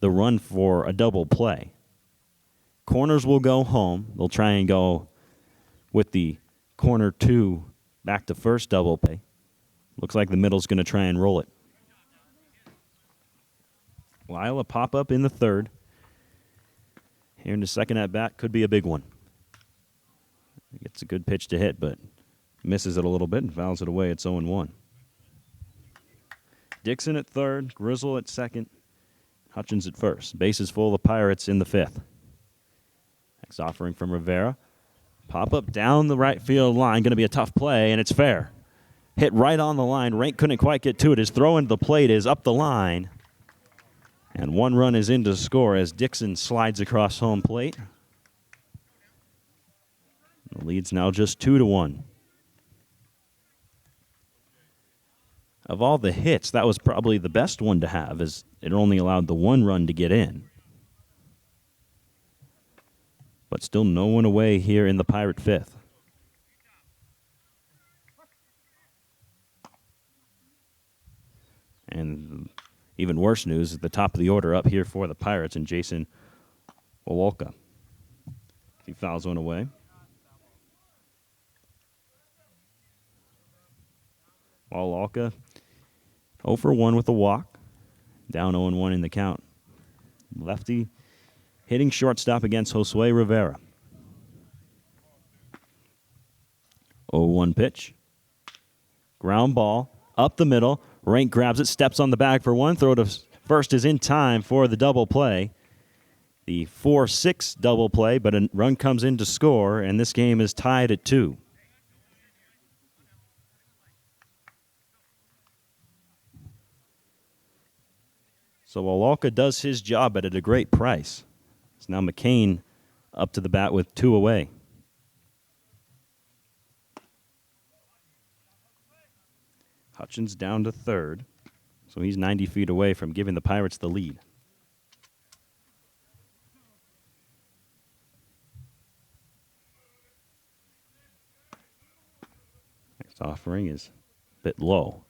Speaker 1: the run for a double play. Corners will go home. They'll try and go with the corner 2 back to first double play. Looks like the middle's going to try and roll it. Lyle a pop-up in the third. Here in the second at-bat could be a big one. Gets a good pitch to hit, but misses it a little bit and fouls it away. It's 0-1. Dixon at third, Grizzle at second, Hutchins at first. Bases full, the Pirates in the 5th. Next offering from Rivera. Pop-up down the right field line. Going to be a tough play, and it's fair. Hit right on the line. Rank couldn't quite get to it. His throw into the plate is up the line. And 1 run is in to score as Dixon slides across home plate. The lead's now just 2-1. Of all the hits, that was probably the best one to have, as it only allowed the 1 run to get in. But still no one away here in the Pirate 5th. And even worse news at the top of the order up here for the Pirates and Jason Wawalka. He fouls one away. Wawalka 0 for 1 with a walk. Down 0-1 in the count. Lefty hitting shortstop against Josue Rivera. 0-1 pitch. Ground ball up the middle. Rank grabs it, steps on the bag for one. Throw to first is in time for the double play. The 4-6 double play, but a run comes in to score, and this game is tied at 2. So Wawalka does his job, but at a great price. It's now McCain up to the bat with 2 away. Hutchins down to third, so he's 90 feet away from giving the Pirates the lead. Next offering is a bit low.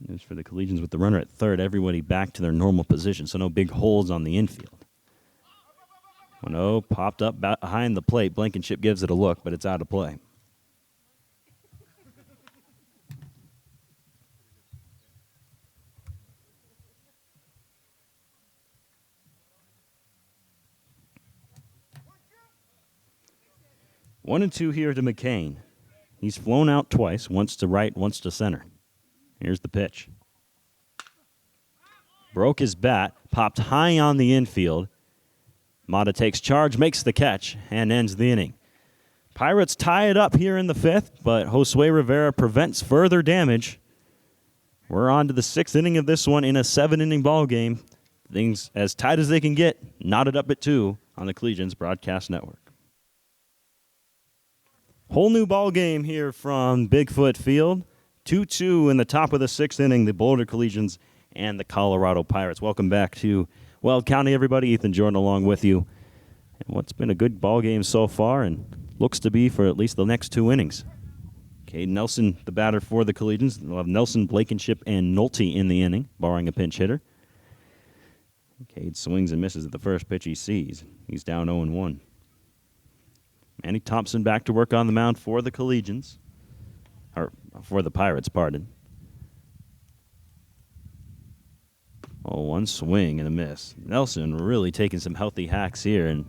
Speaker 1: News for the Collegians with the runner at third, everybody back to their normal position, so no big holes on the infield. 1-0 popped up behind the plate. Blankenship gives it a look, but it's out of play. One and two here to McCain. He's flown out twice, once to right, once to center. Here's the pitch. Broke his bat, popped high on the infield. Mata takes charge, makes the catch, and ends the inning. Pirates tie it up here in the 5th, but Josue Rivera prevents further damage. We're on to the 6th inning of this one in a 7-inning ball game. Things as tight as they can get, knotted up at 2 on the Collegians Broadcast Network. Whole new ball game here from Bigfoot Field. 2-2 in the top of the 6th inning, the Boulder Collegians and the Colorado Pirates. Welcome back to Weld County, everybody. Ethan Jordan along with you. And what's been a good ball game so far and looks to be for at least the next 2 innings. Cade Nelson, the batter for the Collegians. They'll have Nelson, Blankenship, and Nolte in the inning, barring a pinch hitter. Cade swings and misses at the first pitch he sees. He's down 0-1. Manny Thompson back to work on the mound for the Collegians. Or for the Pirates, pardon. Oh, one swing and a miss. Nelson really taking some healthy hacks here and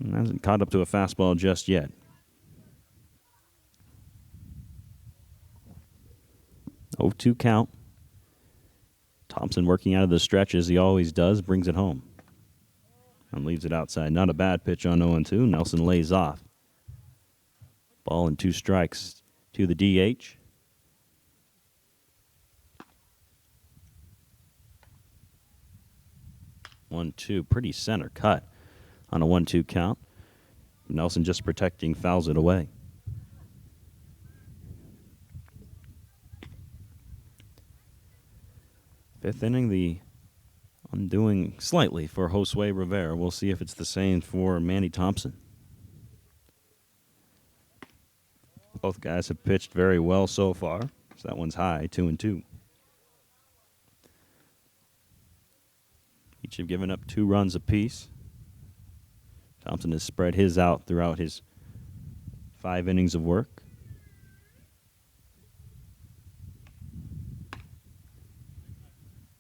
Speaker 1: hasn't caught up to a fastball just yet. Oh, 2 count. Thompson working out of the stretch as he always does, brings it home. And leaves it outside. Not a bad pitch on 0-2. Nelson lays off. Ball and 2 strikes to the DH. One, two, pretty center cut on a 1-2 count. Nelson just protecting, fouls it away. Fifth inning, the undoing slightly for Josue Rivera. We'll see if it's the same for Manny Thompson. Both guys have pitched very well so far. So that one's high, 2-2. Each have given up 2 runs apiece. Thompson has spread his out throughout his 5 innings of work.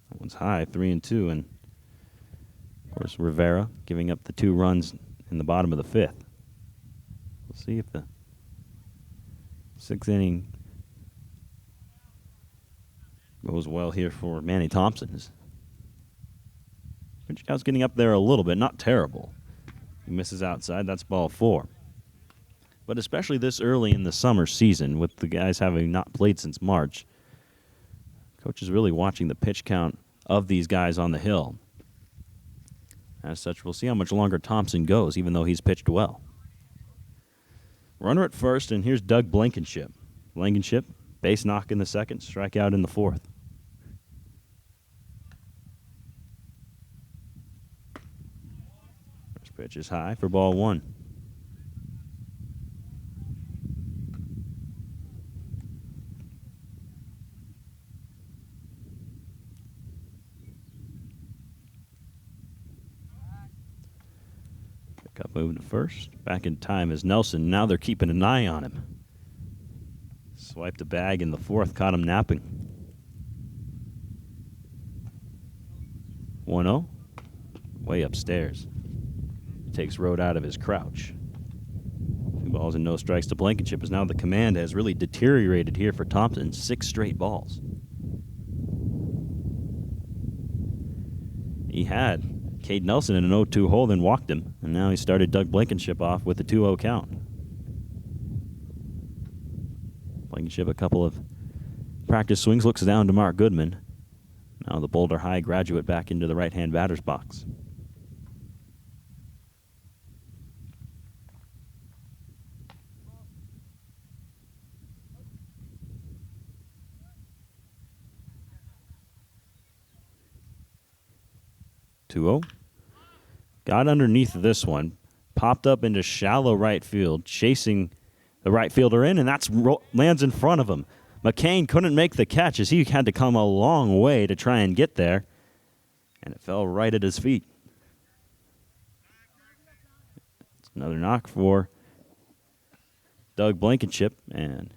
Speaker 1: That one's high, 3-2, and of course Rivera giving up the 2 runs in the bottom of the 5th. We'll see if the 6th inning goes well here for Manny Thompson. Pitch count's getting up there a little bit, not terrible. He misses outside, that's ball 4. But especially this early in the summer season, with the guys having not played since March, coach is really watching the pitch count of these guys on the hill. As such, we'll see how much longer Thompson goes, even though he's pitched well. Runner at first, and here's Doug Blankenship. Blankenship, base knock in the 2nd, strikeout in the 4th. First pitch is high for ball 1. Pickup moving to first. Back in time is Nelson. Now they're keeping an eye on him. Swiped a bag in the 4th, caught him napping. 1-0. Way upstairs. Takes Road out of his crouch. 2 balls and no strikes to Blankenship, as now the command has really deteriorated here for Thompson. 6 straight balls. He had Cade Nelson in an 0-2 hole, then walked him, and now he started Doug Blankenship off with a 2-0 count. Blankenship a couple of practice swings, looks down to Mark Goodman. Now the Boulder High graduate back into the right-hand batter's box. Got underneath this one, popped up into shallow right field, chasing the right fielder in, and that's lands in front of him. McCain couldn't make the catch as he had to come a long way to try and get there, and it fell right at his feet. It's another knock for Doug Blankenship, and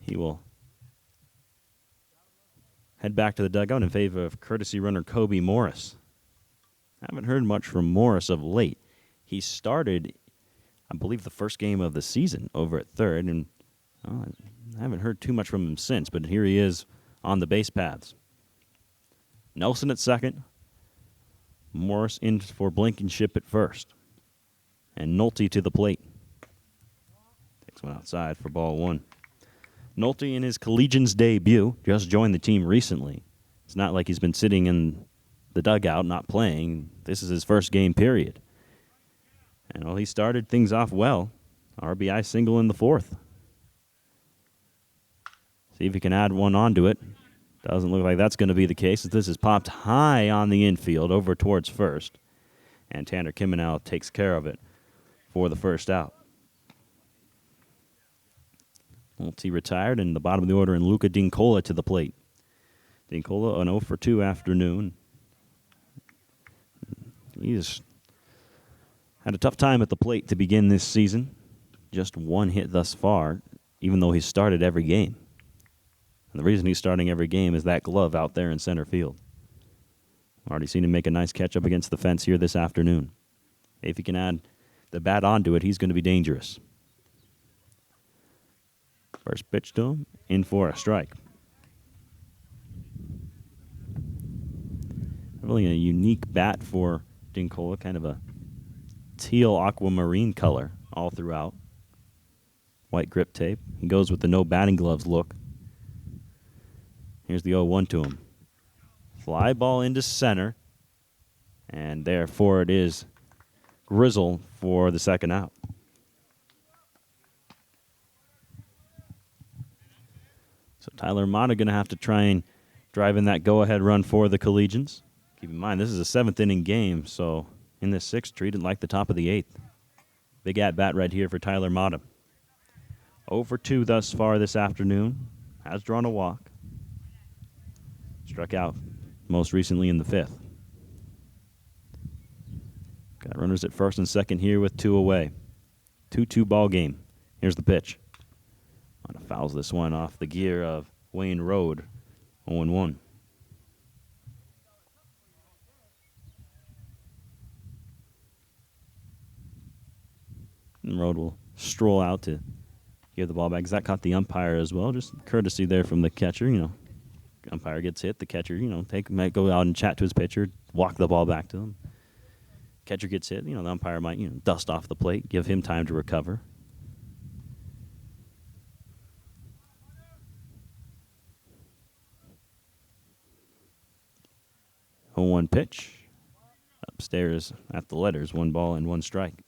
Speaker 1: he will head back to the dugout in favor of courtesy runner Kobe Morris. Haven't heard much from Morris of late. He started, I believe, the first game of the season over at third, and I haven't heard too much from him since, but here he is on the base paths. Nelson at second. Morris in for Blankenship at first. And Nolte to the plate. Takes one outside for ball 1. Nolte in his Collegians debut, just joined the team recently. It's not like he's been sitting in the dugout not playing. This is his first game, period. And well, he started things off well. RBI single in the 4th. See if he can add one onto it. Doesn't look like that's going to be the case, as this is popped high on the infield over towards first. And Tanner Kimenow takes care of it for the first out. Nolte retired, and the bottom of the order, and Luca Dincola to the plate. Dincola, an 0-for-2 afternoon. He's Had a tough time at the plate to begin this season. Just one hit thus far, even though he's started every game. And the reason he's starting every game is that glove out there in center field. Already seen him make a nice catch up against the fence here this afternoon. If he can add the bat onto it, he's going to be dangerous. First pitch to him, in for a strike. Really a unique bat for Dinkola, kind of a teal aquamarine color all throughout. White grip tape. He goes with the no batting gloves look. Here's the 0-1 to him. Fly ball into center. And therefore it is Grizzle for the second out. So Tyler Mata going to have to try and drive in that go-ahead run for the Collegians. Keep in mind, this is a seventh-inning game, so in this sixth, treat it like the top of the eighth. Big at-bat right here for Tyler Mata. 0 for 2 thus far this afternoon. Has drawn a walk. Struck out most recently in the fifth. Got runners at first and second here with 2 away. 2-2 ball game. Here's the pitch. Mata fouls this one off the gear of Wayne Road. 0-1. And Road will stroll out to give the ball back. That caught the umpire as well. Just courtesy there from the catcher. Umpire gets hit. The catcher, might go out and chat to his pitcher, walk the ball back to him. Catcher gets hit. The umpire might, dust off the plate, give him time to recover. A 1 pitch. Upstairs at the letters. 1 ball and 1 strike.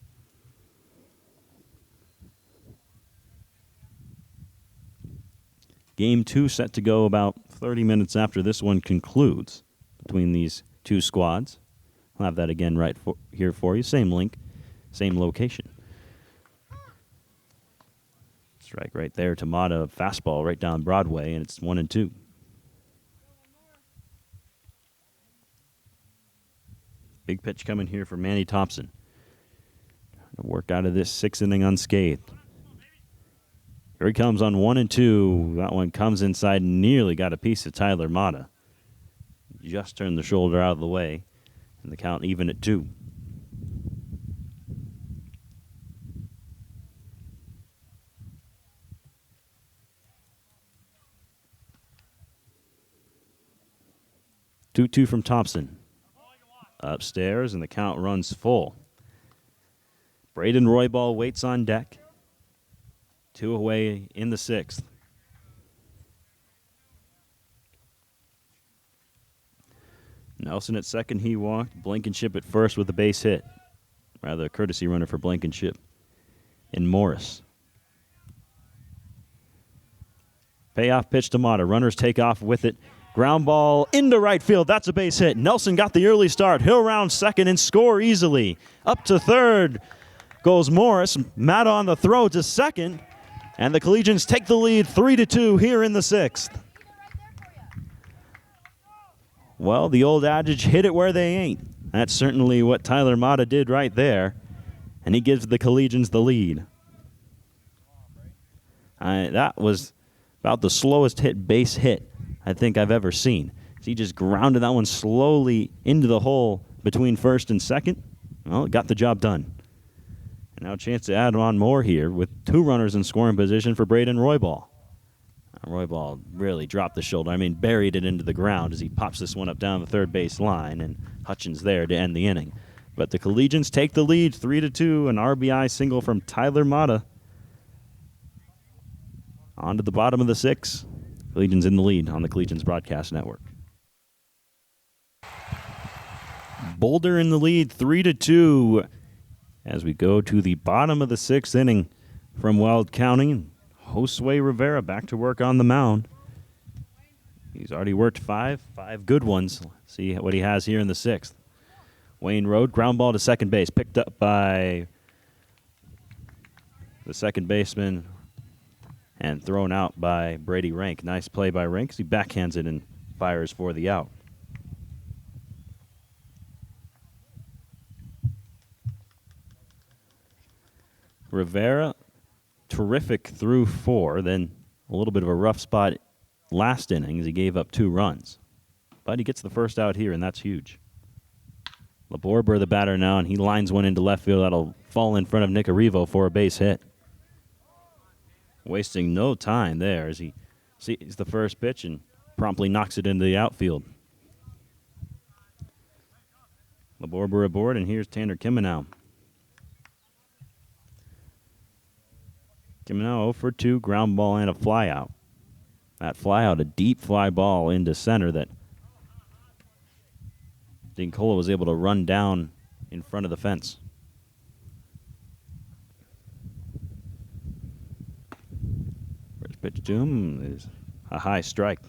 Speaker 1: Game 2 set to go about 30 minutes after this one concludes between these two squads. I'll have that again right here for you. Same link, same location. Strike right there to Mata. Fastball right down Broadway, and it's 1-2. Big pitch coming here for Manny Thompson. Trying to work out of this 6th inning unscathed. Here he comes on 1-2. That one comes inside, nearly got a piece of Tyler Mata. Just turned the shoulder out of the way, and the count even at 2. Two from Thompson. Upstairs, and the count runs full. Braden Roybal waits on deck. 2 away in the 6th. Nelson at second, he walked. Blankenship at first with a base hit. Rather a courtesy runner for Blankenship. And Morris. Payoff pitch to Mata. Runners take off with it. Ground ball into right field. That's a base hit. Nelson got the early start. He'll round second and score easily. Up to third goes Morris. Mata on the throw to second. And the Collegians take the lead 3-2 here in the 6th. Well, the old adage, hit it where they ain't. That's certainly what Tyler Mata did right there. And he gives the Collegians the lead. That was about the slowest base hit I think I've ever seen. He just grounded that one slowly into the hole between first and second. Well, it got the job done. And now a chance to add on more here with 2 runners in scoring position for Braden Roybal. Roybal really dropped the shoulder. Buried it into the ground as he pops this one up down the third base line, and Hutchins there to end the inning. But the Collegians take the lead 3-2, an RBI single from Tyler Mata. On to the bottom of the 6th. Collegians in the lead on the Collegians Broadcast Network. Boulder in the lead 3-2 as we go to the bottom of the 6th inning from Weld County. Josue Rivera back to work on the mound. He's already worked 5 good ones. Let's see what he has here in the 6th. Wayne Road, ground ball to second base, picked up by the second baseman and thrown out by Brady Rank. Nice play by Rank as he backhands it and fires for the out. Rivera, terrific through 4, then a little bit of a rough spot last inning as he gave up 2 runs. But he gets the first out here, and that's huge. Laborber the batter now, and he lines one into left field. That'll fall in front of Nick Arrivo for a base hit. Wasting no time there as he sees the first pitch and promptly knocks it into the outfield. Laborber aboard, and here's Tanner Kimenow. Kimenow 0 for 2, ground ball and a fly out. That fly out, a deep fly ball into center that Dincola was able to run down in front of the fence. First pitch to him is a high strike.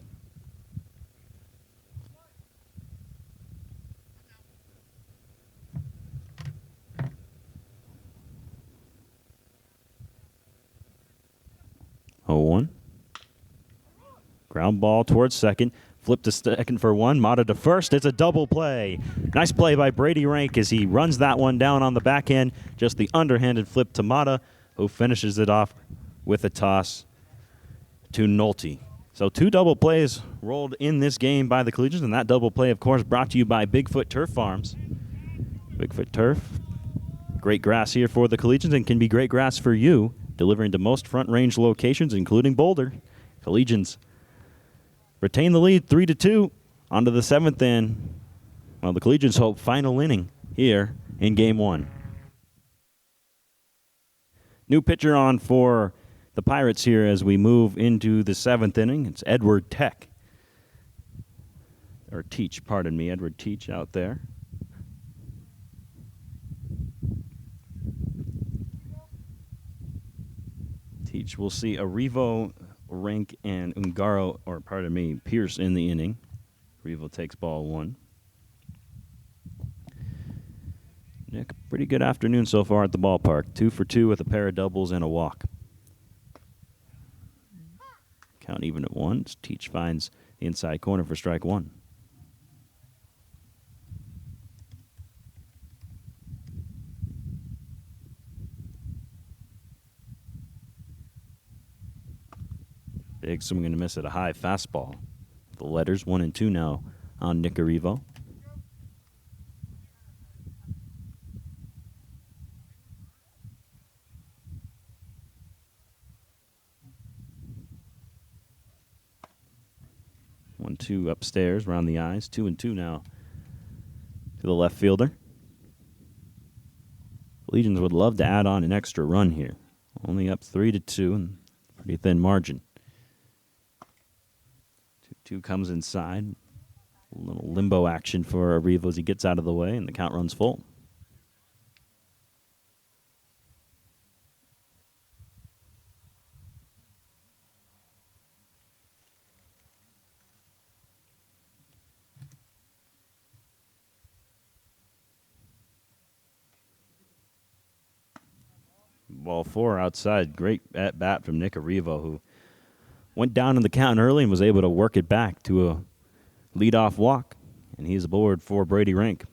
Speaker 1: Oh, 1. Ground ball towards second. Flip to second for 1. Mata to first. It's a double play. Nice play by Brady Rank as he runs that one down on the backhand. Just the underhanded flip to Mata, who finishes it off with a toss to Nolte. So 2 double plays rolled in this game by the Collegians, and that double play, of course, brought to you by Bigfoot Turf Farms. Bigfoot Turf, great grass here for the Collegians and can be great grass for you, delivering to most Front Range locations, including Boulder. Collegians retain the lead 3-2 onto the 7th, and well, the Collegians hope final inning here in Game 1. New pitcher on for the Pirates here as we move into the 7th inning. It's Edward Teach, pardon me, Edward Teach out there. Teach will see Arrivo, Rank, and Pierce in the inning. Arrivo takes ball 1. Nick, pretty good afternoon so far at the ballpark. 2 for 2 with a pair of doubles and a walk. Count even at 1. Teach finds the inside corner for strike 1. Big swing and a miss at a high fastball. The letters 1 and 2 now on Nick Arrivo. One, 2 upstairs, around the eyes. 2 and 2 now to the left fielder. Legions would love to add on an extra run here. Only up 3-2 and pretty thin margin. 2 comes inside. A little limbo action for Arrivo as he gets out of the way, and the count runs full. Ball 4 outside. Great at bat from Nick Arrivo, who went down in the count early and was able to work it back to a leadoff walk. And he's aboard for Brady Rank.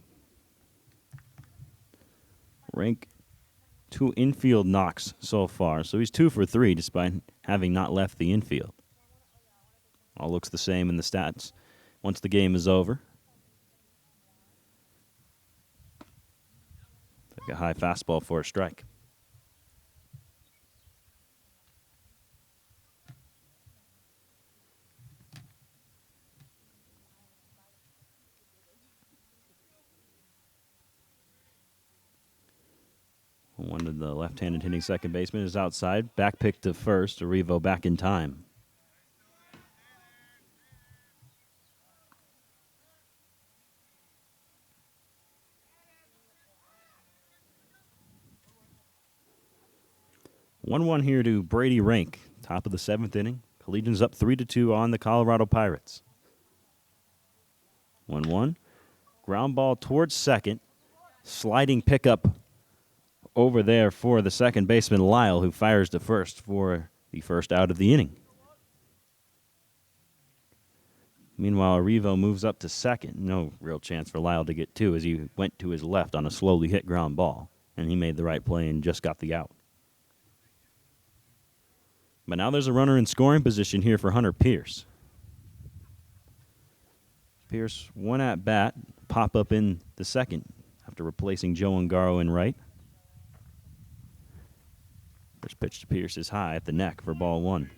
Speaker 1: Rank 2 infield knocks so far. So he's 2 for 3 despite having not left the infield. All looks the same in the stats once the game is over. Take a high fastball for a strike. One of the left-handed hitting second baseman is outside. Back pick to first. Arrivo back in time. One here to Brady Rank. Top of the 7th inning. Collegians up 3-2 on the Colorado Pirates. 1-1. Ground ball towards second. Sliding pickup over there for the second baseman, Lyle, who fires to first for the first out of the inning. Meanwhile, Arrivo moves up to second. No real chance for Lyle to get 2 as he went to his left on a slowly hit ground ball. And he made the right play and just got the out. But now there's a runner in scoring position here for Hunter Pierce. Pierce, one at bat, pop up in the second after replacing Joe Ungaro in right. First pitch to Pierce is high at the neck for ball one.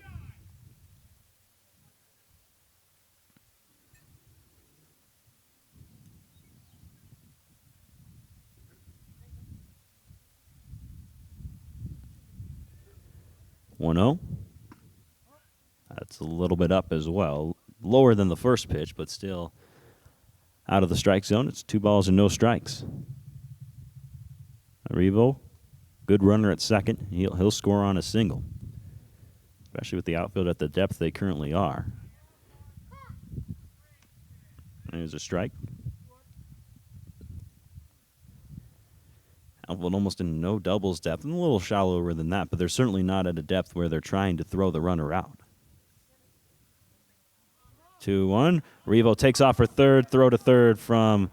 Speaker 1: One 0. That's a little bit up as well. Lower than the first pitch, but still out of the strike zone. It's 2 balls and no strikes. Arrivo, good runner at second. He'll score on a single, especially with the outfield at the depth they currently are. There's a strike. Outfield almost in no doubles depth, and a little shallower than that, but they're certainly not at a depth where they're trying to throw the runner out. 2-1. Revo takes off for third. Throw to third from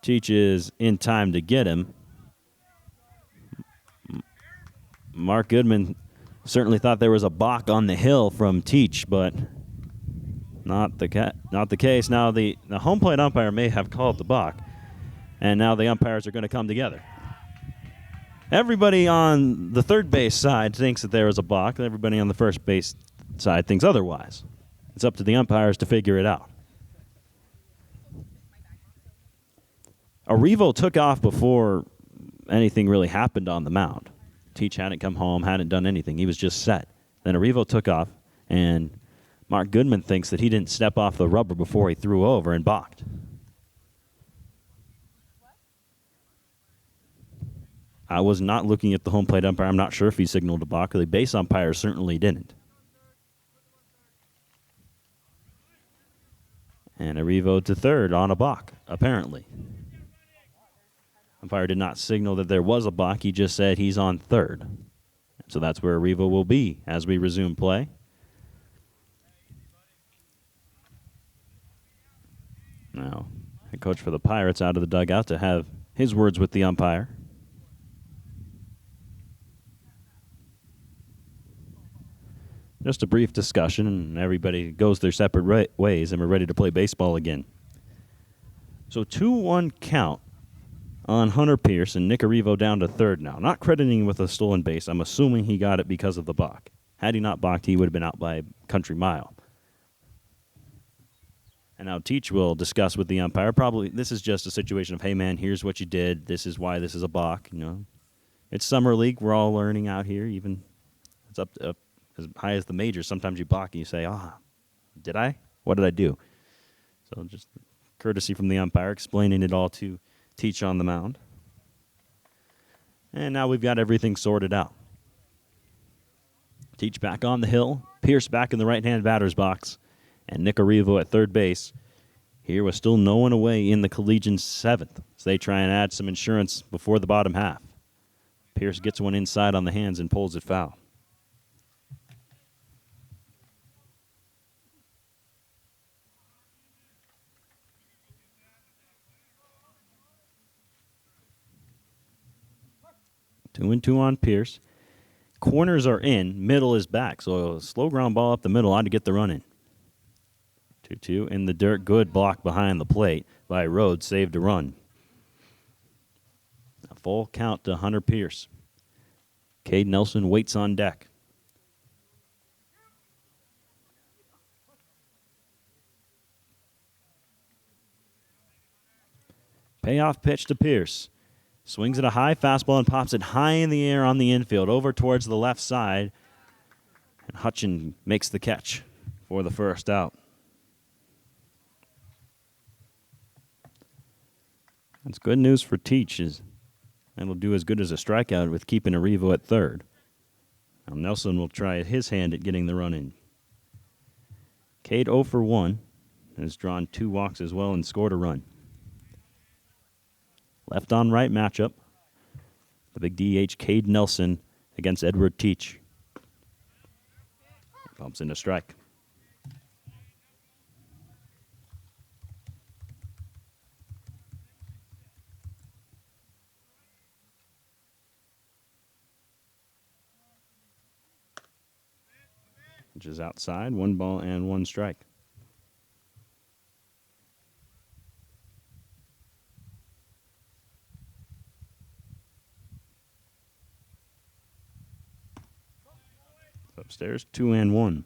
Speaker 1: Teach is in time to get him. Mark Goodman certainly thought there was a balk on the hill from Teach, but not the case. Now the home plate umpire may have called the balk, and now the umpires are going to come together. Everybody on the third base side thinks that there was a balk. Everybody on the first base side thinks otherwise. It's up to the umpires to figure it out. Arrivo took off before anything really happened on the mound. Teach hadn't come home, hadn't done anything. He was just set. Then Arrivo took off, and Mark Goodman thinks that he didn't step off the rubber before he threw over and balked. I was not looking at the home plate umpire. I'm not sure if he signaled a balk. The base umpire certainly didn't. And Arrivo to third on a balk, apparently. Umpire did not signal that there was a balk. He just said he's on third. So that's where Arrivo will be as we resume play. Now, head coach for the Pirates out of the dugout to have his words with the umpire. Just a brief discussion, and everybody goes their separate ways, and we're ready to play baseball again. So 2-1 count on Hunter Pierce, and Nick Arrivo down to third now. Not crediting him with a stolen base. I'm assuming he got it because of the balk. Had he not balked, he would have been out by a country mile. And now Teach will discuss with the umpire. Probably this is just a situation of, hey, man, here's what you did. This is why this is a balk. You know, it's summer league. We're all learning out here. Even it's up as high as the majors. Sometimes you balk and you say, did I? What did I do? So just courtesy from the umpire explaining it all to Teach on the mound. And now we've got everything sorted out. Teach back on the hill. Pierce back in the right-hand batter's box. And Nick Arrivo at third base. Here with still no one away in the Collegians' seventh, as they try and add some insurance before the bottom half. Pierce gets one inside on the hands and pulls it foul. 2-2 on Pierce. Corners are in. Middle is back. So a slow ground ball up the middle ought to get the run in. 2-2 in the dirt. Good block behind the plate by Rhodes. Saved a run. A full count to Hunter Pierce. Cade Nelson waits on deck. Payoff pitch to Pierce. Swings at a high fastball and pops it high in the air on the infield over towards the left side. And Hutchin makes the catch for the first out. That's good news for Teach. That'll do as good as a strikeout with keeping Arrivo at third. Now Nelson will try his hand at getting the run in. Cade 0 for 1 has drawn 2 walks as well and scored a run. Left on right matchup. The big DH Cade Nelson against Edward Teach. Bumps into strike. which is outside. 1 ball and 1 strike. Upstairs, 2 and 1.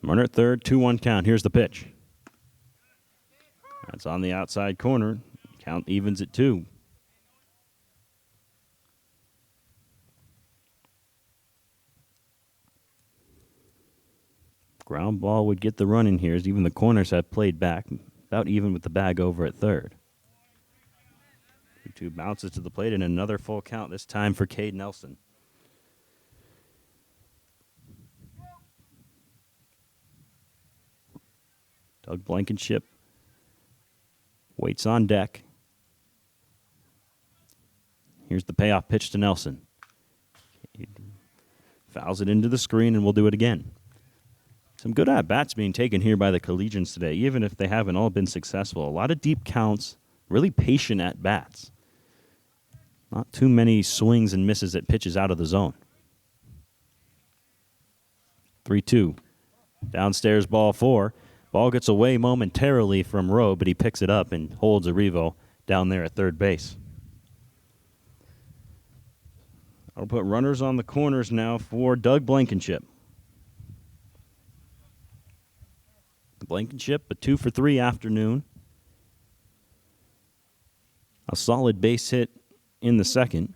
Speaker 1: Runner at third, 2-1 count. Here's the pitch. That's on the outside corner. Count evens at 2. Ground ball would get the run in here, as even the corners have played back, about even with the bag over at third. 2 bounces to the plate and another full count, this time for Cade Nelson. Doug Blankenship waits on deck. Here's the payoff pitch to Nelson. He fouls it into the screen, and we'll do it again. Some good at-bats being taken here by the Collegians today, even if they haven't all been successful. A lot of deep counts, really patient at-bats. Not too many swings and misses at pitches out of the zone. 3-2. Downstairs, ball 4. Ball gets away momentarily from Rowe, but he picks it up and holds Arrivo down there at third base. I'll put runners on the corners now for Doug Blankenship. Blankenship, a 2-for-3 afternoon. A solid base hit in the second,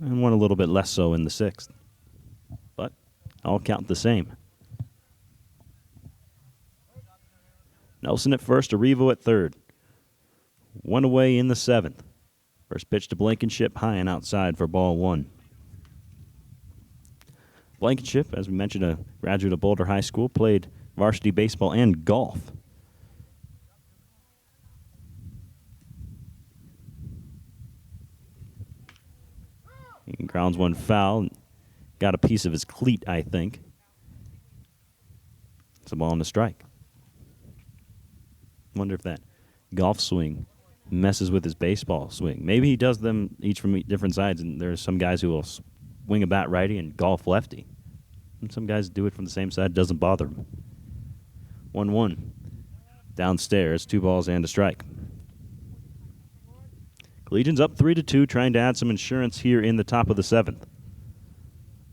Speaker 1: and one a little bit less so in the 6th. But all count the same. Nelson at first, Arrivo at third. 1 away in the 7th. First pitch to Blankenship, high and outside for ball 1. Blankenship, as we mentioned, a graduate of Boulder High School, played varsity baseball and golf. He grounds one foul. Got a piece of his cleat, I think. It's a ball and a strike. Wonder if that golf swing messes with his baseball swing. Maybe he does them each from different sides, and there's some guys who will swing a bat righty and golf lefty. And some guys do it from the same side. Doesn't bother them. 1-1. Downstairs, 2 balls and a strike. Collegians up 3-2, trying to add some insurance here in the top of the 7th.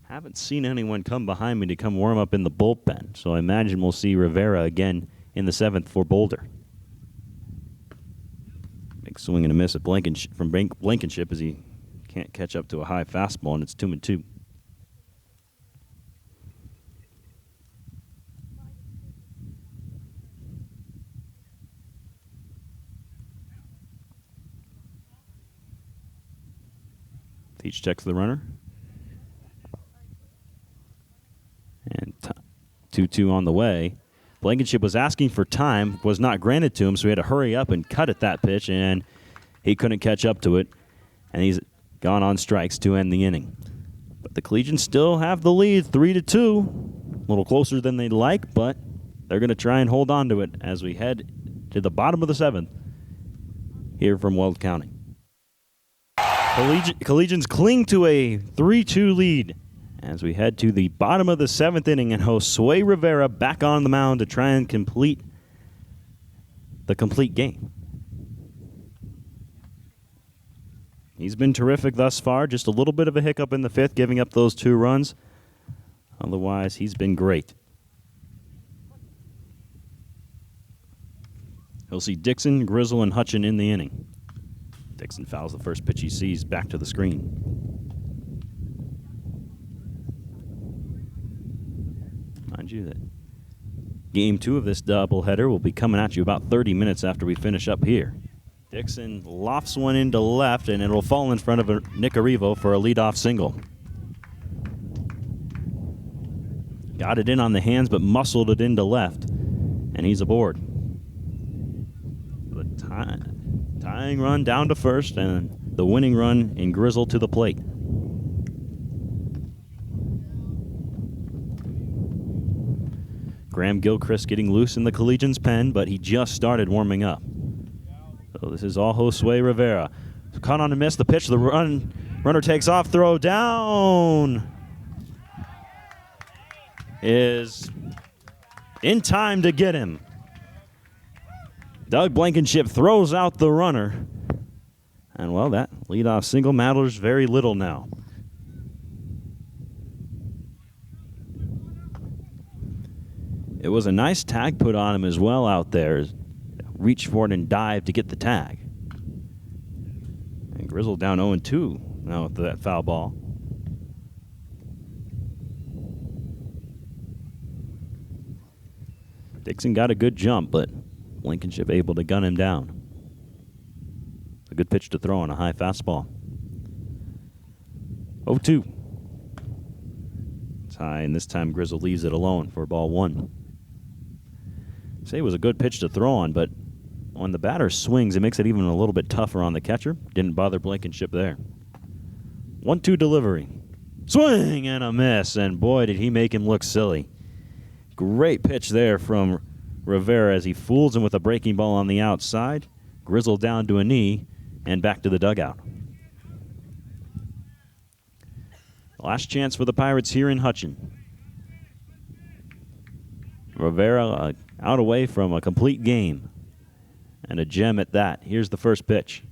Speaker 1: Haven't seen anyone come behind me to come warm up in the bullpen, so I imagine we'll see Rivera again in the 7th for Boulder. Big swing and a miss at from Blankenship as he can't catch up to a high fastball, and it's 2-2. Teach checks the runner. And 2-2 on the way. Blankenship was asking for time, was not granted to him, so he had to hurry up and cut at that pitch, and he couldn't catch up to it. And he's gone on strikes to end the inning. But the Collegians still have the lead, 3-2. A little closer than they'd like, but they're going to try and hold on to it as we head to the bottom of the 7th here from Weld County. Collegians cling to a 3-2 lead as we head to the bottom of the 7th inning and Josue Rivera back on the mound to try and complete the complete game. He's been terrific thus far. Just a little bit of a hiccup in the 5th, giving up those 2 runs. Otherwise, he's been great. He'll see Dixon, Grizzle, and Hutchin in the inning. Dixon fouls the first pitch he sees back to the screen. Mind you that game 2 of this doubleheader will be coming at you about 30 minutes after we finish up here. Dixon lofts one into left, and it'll fall in front of Nick Arrivo for a leadoff single. Got it in on the hands, but muscled it into left, and he's aboard. The tying run down to first, and the winning run in Grizzle to the plate. Graham Gilchrist getting loose in the Collegians' pen, but he just started warming up. So this is all Josue Rivera. Caught on a miss, the pitch, the runner takes off, throw down. Is in time to get him. Doug Blankenship throws out the runner. And, well, that leadoff single matters very little now. It was a nice tag put on him as well out there. Reach for it and dive to get the tag. And Grizzle down 0-2 now with that foul ball. Dixon got a good jump, but Blankenship able to gun him down. A good pitch to throw on a high fastball. 0-2. It's high, and this time Grizzle leaves it alone for ball one. Say it was a good pitch to throw on, but when the batter swings, it makes it even a little bit tougher on the catcher. Didn't bother Blankenship there. 1-2 delivery. Swing and a miss, and boy, did he make him look silly. Great pitch there from Rivera as he fools him with a breaking ball on the outside. Grizzle down to a knee and back to the dugout. Last chance for the Pirates here in Hutchin. Rivera out away from a complete game. And a gem at that. Here's the first pitch.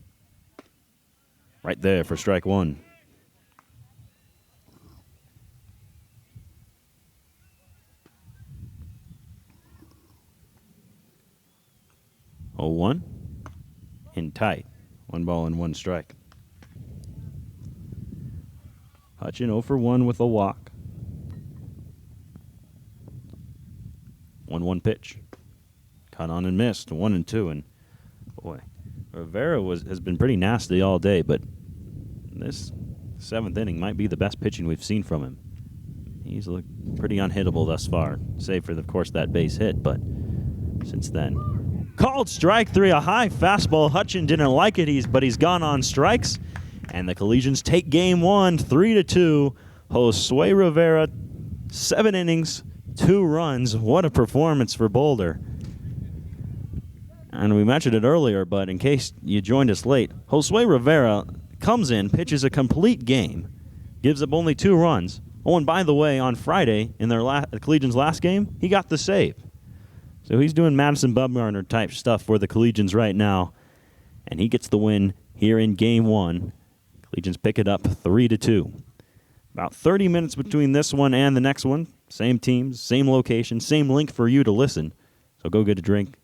Speaker 1: Right there for strike one. Oh, 1 and tight. 1 ball and 1 strike. Hutchin 0 for 1 with a walk. 1-1 pitch. Caught on and missed. 1-2. And boy, Rivera has been pretty nasty all day, but this 7th inning might be the best pitching we've seen from him. He's looked pretty unhittable thus far, save for, of course, that base hit, but since then. Called strike 3, a high fastball. Hutchin didn't like it, but he's gone on strikes. And the Collegians take game 1, 3-2. Josue Rivera, 7 innings, 2 runs. What a performance for Boulder. And we mentioned it earlier, but in case you joined us late, Josue Rivera comes in, pitches a complete game, gives up only 2 runs. Oh, and by the way, on Friday, in their Collegians' last game, he got the save. So he's doing Madison Bumgarner type stuff for the Collegians right now. And he gets the win here in game 1. Collegians pick it up 3-2. About 30 minutes between this one and the next one. Same teams, same location, same link for you to listen. So go get a drink,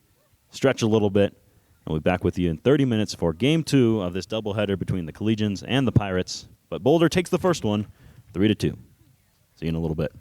Speaker 1: stretch a little bit, and we'll be back with you in 30 minutes for game 2 of this doubleheader between the Collegians and the Pirates. But Boulder takes the first one, 3-2. See you in a little bit.